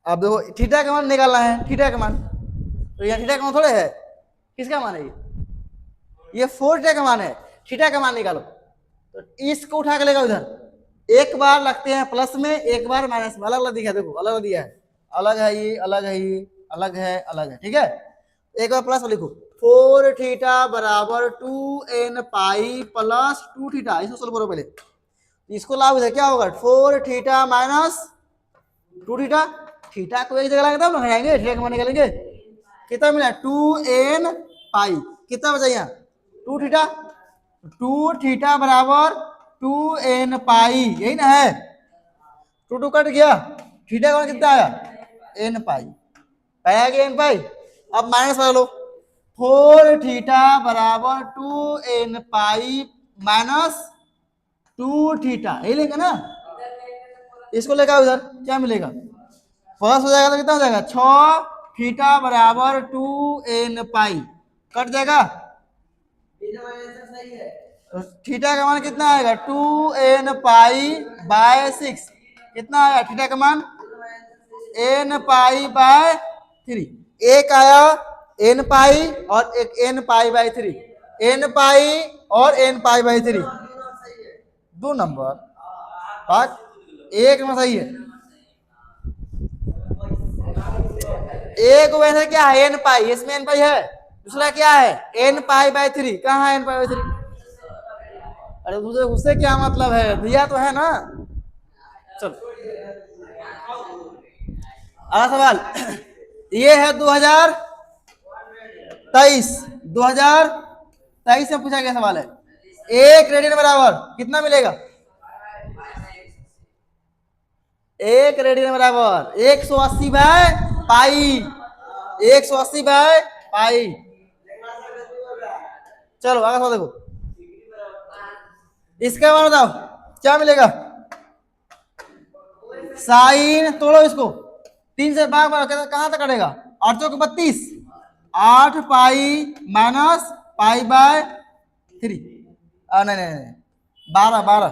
अब देखो थीटा का मान निकालना है, थीटा का मान, तो यहाँ थीटा का मान थोड़े है, किसका मान है ये 4 थीटा का मान है, थीटा का मान निकालो, तो इसको उठा के लेगा उधर, एक बार लगते हैं प्लस में, एक बार माइनस में, अलग अलग दिखा, देखो अलग अलग दिया है, अलग है ये, अलग है ये, अलग है, अलग है, ठीक है। एक बार प्लस लिखो, 4 थीटा बराबर 2n पाई प्लस 2 थीटा, इसको सोल्व करो पहले, इसको लाओ इधर, क्या होगा 4 थीटा माइनस 2 थीटा, थीटा को एक जगह लाएंगे तब ना लगाएंगे, थीटा का मान निकालेंगे, कितना मिला 2n पाई, कितना बचा यहाँ 2 थीटा, 2 थीटा बराबर 2n पाई, यही ना है, 2 कट गया, थीटा का मान कितना आया n पाई, पाया गया n पाई। अब माइनस लगा लो, 4 थीटा बराबर 2n पाई माइनस 2 थीटा, यही लेंगे ना, इसको लेकर उधर क्या मिलेगा, प्लस हो जाएगा तो कितना हो जाएगा 6 थीटा बराबर 2n पाई, कट जाएगा, सही है। तो थीटा का मान कितना आएगा 2n पाई बाय 6, कितना आया थीटा का मान n पाई बाय 3, एक आया n पाई और एक n पाई बाय 3, n पाई और n पाई बाय 3, दो नंबर बात, एक में सही है, एक वैसे क्या है n पाई, इसमें n पाई है, दूसरा क्या है n पाई बाय 3, कहाँ है n पाई बाय 3, अरे मुझे उससे क्या मतलब है, दिया तो है ना। चलो अगला सवाल, ये है 2023 में पूछा गया सवाल है, एक रेडियन बराबर कितना मिलेगा, एक रेडियन बराबर 180 बाय पाई, 180 बाय पाई। चलो आगे सवाल देखो, इसका मान बताओ क्या मिलेगा, साइन तोड़ो इसको, 3 से भाग कहां तक कटेगा, 8 चौक 32, 8 पाई माइनस पाई बाय 3, नहीं नहीं नहीं 12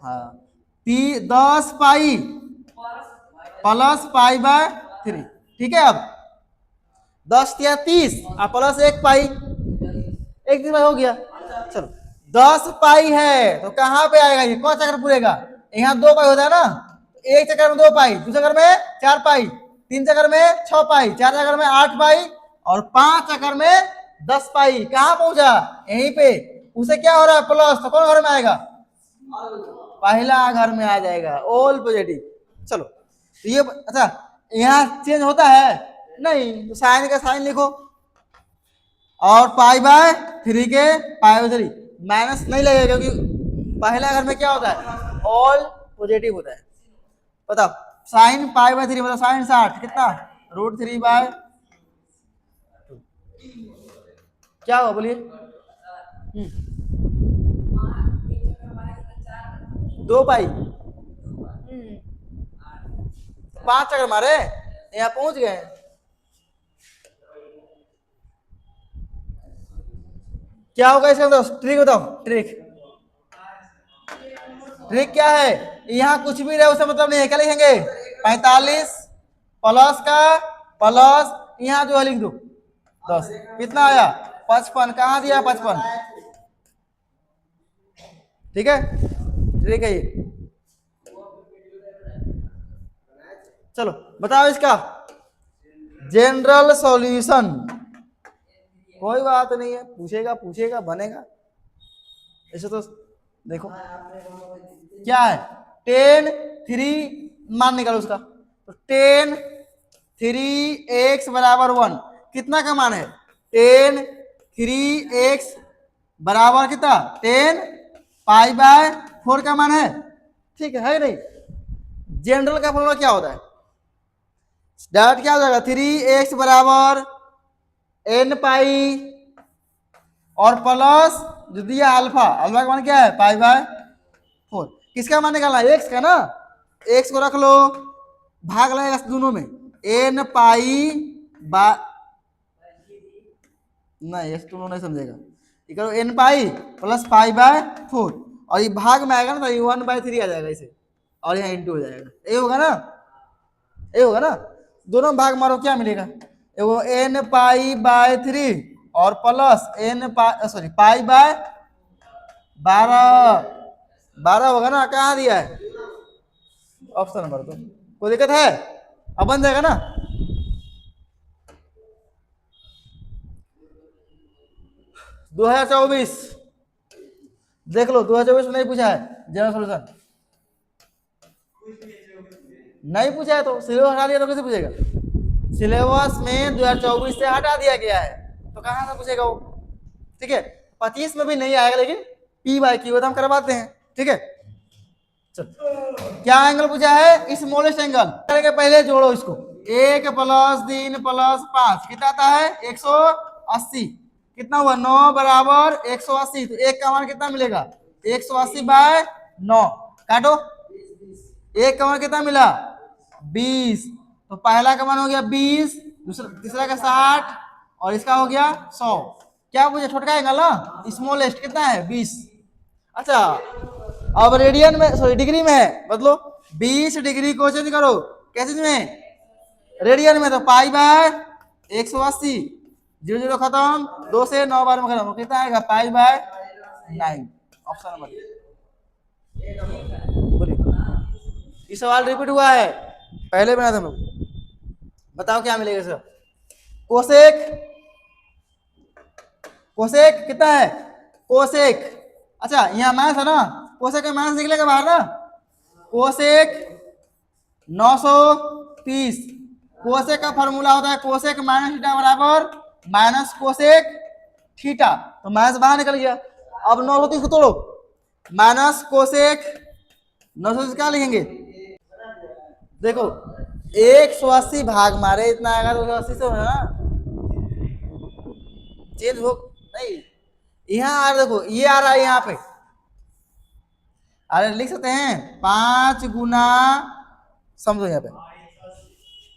हाँ 10 पाई प्लस पाई बाय 3, ठीक है। अब 10 या 30 और प्लस 1 पाई, एक दिन में हो गया। चलो 10 पाई है तो कहाँ पे आएगा, ये कौन चक्कर पूरेगा, यहाँ 2 पाई होता है ना, एक चक्कर में 2 पाई, दूसरे चक्कर में 4 पाई, 3 चक्कर में 6 पाई, 4 चक्कर में 8 पाई और 5 चक्कर में 10 पाई, कहाँ पहुंचा यहीं पे, उसे क्या हो रहा है प्लस, तो कौन घर में आएगा, पहला घर में आ जाएगा, ऑल पॉजिटिव। चलो तो ये अच्छा यहाँ चेंज होता है नहीं, तो साइन का साइन लिखो, और पाई बाय 3 के पाई बाय 3 माइनस नहीं लगेगा, क्योंकि पहला घर में क्या होता है ऑल पॉजिटिव होता है। बताओ साइन पाई बाय 3 मतलब साइन 60 कितना √3 बाय, क्या हुआ बोलिए, 2 पाई, 5 चक्कर मारे यहाँ पहुंच गए। क्या होगा इसका मतलब, ट्रिक बताओ, ट्रिक क्या है, यहाँ कुछ भी रहे उससे मतलब नहीं है, क्या लिखेंगे 45 प्लस का प्लस यहाँ जो है लिख दो 10, कितना आया 55, कहाँ दिया 55, ठीक है, ट्रिक है ये। चलो बताओ इसका जनरल सॉल्यूशन, कोई बात नहीं है, पूछेगा बनेगा, ऐसे तो देखो क्या है 10 3 मान निकालो उसका, तो 10 3x बराबर 1, कितना का मान है 10 3x बराबर कितना 10 पाई बाय 4 का मान है, ठीक है नहीं। जनरल का फॉर्मूला क्या होता है, डायरेक्ट क्या हो जाएगा 3x बराबर n पाई और प्लस जो दिया अल्फा, अल्फा का मान क्या है पाई बाय 4, किसका मान निकालना है x का ना, x को रख लो, भाग लगेगा दोनों में, n पाई बा नहीं ये दोनों नहीं समझेगा, ये करो n pi plus pi by 4 और ये भाग में आएगा ना तो ये 1/3 आ जाएगा इसे, और यहाँ इंटू हो जाएगा, ये होगा ना, ये होगा ना, दोनों भाग मारो क्या मिलेगा, वो n पाई बाय 3 और प्लस n पाई बाय 12 होगा ना, कहाँ दिया है ऑप्शन नंबर। तो कोई दिक्कत है? अब बन जाएगा ना। दो 2024 देख लो, 2024 में नहीं पूछा है जनरल सॉल्यूशन, नहीं पूछा है तो सिलेबस हटा दिया तो कैसे पूछेगा? सिलेबस में 2024 से हटा दिया गया है तो कहाँ से पूछेगा वो? ठीक है, 25 में भी नहीं आएगा, लेकिन पी बाई क्यू हम करवाते हैं। ठीक है, चल क्या एंगल पूछा है? स्मॉलेस्ट एंगल के पहले जोड़ो इसको, 1 + 3 + 5 कितना आता है? 180। कितना हुआ? 9 बराबर 180, तो 1 का मान कितना मिलेगा? 180/9 काटो, 1 का मान कितना मिला? 20। तो पहला का मान हो गया 20, दूसरा तीसरा का 60 और इसका हो गया 100। क्या पूछे? छोटका एंगल ना, स्मॉलेस्ट कितना है? 20। अच्छा अब रेडियन में, सॉरी डिग्री में है, बदलो 20 डिग्री को चेंज करो कैसे में? रेडियन में, तो π/180, 0 0 खत्म, 2 से 9 बार में खत्म, कितना आएगा? π/9। ऑप्शन नंबर बोलिए। ये सवाल रिपीट हुआ है, पहले बना था हम लोग। बताओ क्या मिलेगा सर? कोसेक कितना है? कोसेक, अच्छा यहाँ माइनस है ना, कोसेक का माइनस निकलेगा बाहर ना। कोसेक 930, कोसेक का फॉर्मूला होता है कोसेक माइनस थीटा बराबर माइनस कोसेक थीटा, तो माइनस बाहर निकल गया। अब 930 को तोड़ो, माइनस कोसेक 930 क्या लिखेंगे? देखो 180 भाग मारे इतना आएगा, तो 180 से होना ना, चेंज हो नहीं। यहाँ आ देखो, ये आ रहा है यहाँ पे, अरे लिख सकते हैं 5 गुना, समझो यहाँ पे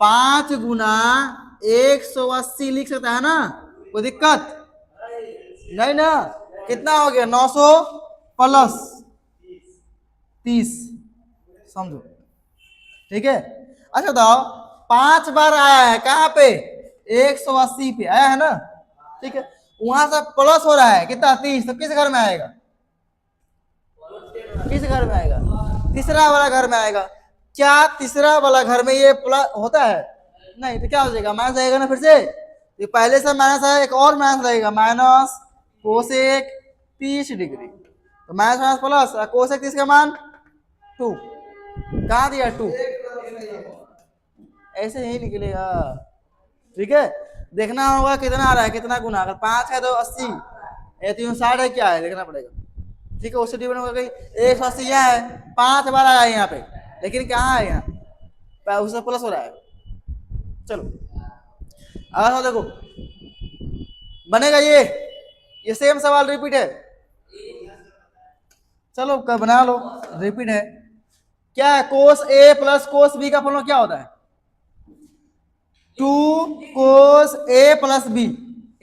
5 गुना 180 लिख सकता है ना, कोई दिक्कत नहीं ना। कितना हो गया? 900 + 30, समझो। ठीक है, अच्छा बताओ 5 बार आया है कहाँ पे? 180 पे आया है ना। ठीक है, वहां से प्लस हो रहा है कितना? 30, तो किस घर में आएगा? किस घर में आएगा? तीसरा वाला घर में आएगा। क्या तीसरा वाला घर में ये प्लस होता है? नहीं, तो क्या हो जाएगा? माइनस आएगा ना फिर से। ये पहले से माइनस है, एक और माइनस रहेगा, माइनस कोसेक 30 डिग्री, तो माइनस माइनस प्लस, कोसेक 30 का मान 2, कहाँ दिया? 2, ऐसे ही निकलेगा। ठीक है, देखना होगा कितना आ रहा है, कितना गुना। अगर 5 है तो 80, 360 है, क्या है देखना पड़ेगा। ठीक है, उससे डिपेंड होगा कि 180 यहाँ है, 5 बार आया है यहाँ पे, लेकिन कहाँ है? यहाँ उससे प्लस हो रहा है। चलो अगर देखो बनेगा ये सेम सवाल रिपीट है। चलो बना लो, रिपीट है। क्या है? cos A + cos B का फॉर्मूला क्या होता है? 2 cos A + B,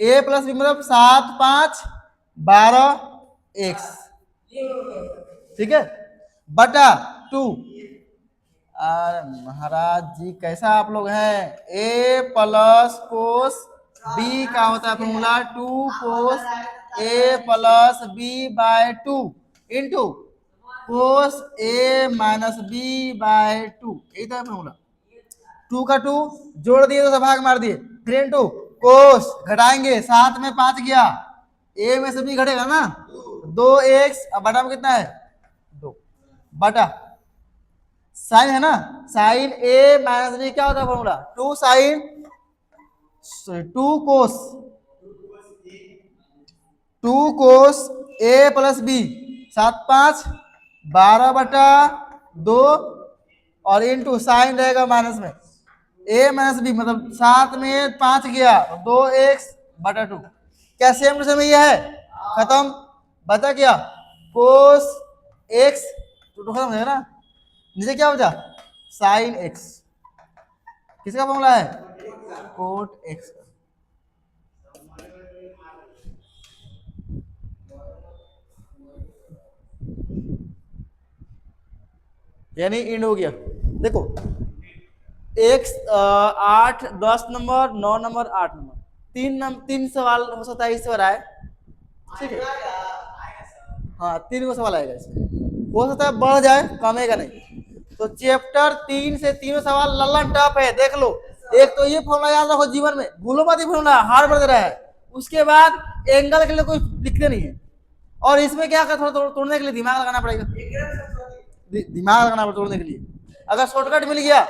A + B मतलब 7 5 12x, ठीक है, बटा 2। अरे महाराज जी कैसा आप लोग हैं? A + cos B का होता है formula 2 cos A + B/2 into cos A - B/2, यही था फॉर्मूला। 2 का 2 जोड़ दिए तो भाग मार दिए, 3 इंटू कोस घटाएंगे, 7 में 5 गया, A में से B घटेगा ना, 2x, अब बटा में कितना है? 2 बटा साइन है ना, साइन A - B क्या होता है formula? 2 sine 2 cos A + B, 7 5 12/2 और इंटू साइन रहेगा माइनस में, A - B मतलब 7 में 5 गया, 2x/2। क्या सेम टू सेम ये है? खत्म, बता क्या? कोस x तो खत्म है ना, नीचे क्या बचा? साइन x, किसका फॉर्मूला है? कोट x का। यानी इंड हो गया। देखो x 8 10 नंबर 9 नंबर 8 नंबर 3 सवाल हो सकता है इस बार आए। ठीक है, हाँ 3 को सवाल आएगा इसमें, हो सकता है बढ़ जाए, कमेगा नहीं। तो चैप्टर 3 से 3 सवाल लल्लन टफ है, देख लो। एक तो ये फॉर्मूला याद रखो जीवन में, भूलो मत, ये फॉर्मूला हार्ड बढ़ रहा है। उसके बाद एंगल के लिए कोई दिक्कत नहीं है, और इसमें क्या कर थोड़ा तोड़ने के लिए दिमाग लगाना पड़ेगा, दिमाग लगाना पड़ेगा तोड़ने के लिए। अगर शॉर्टकट मिल गया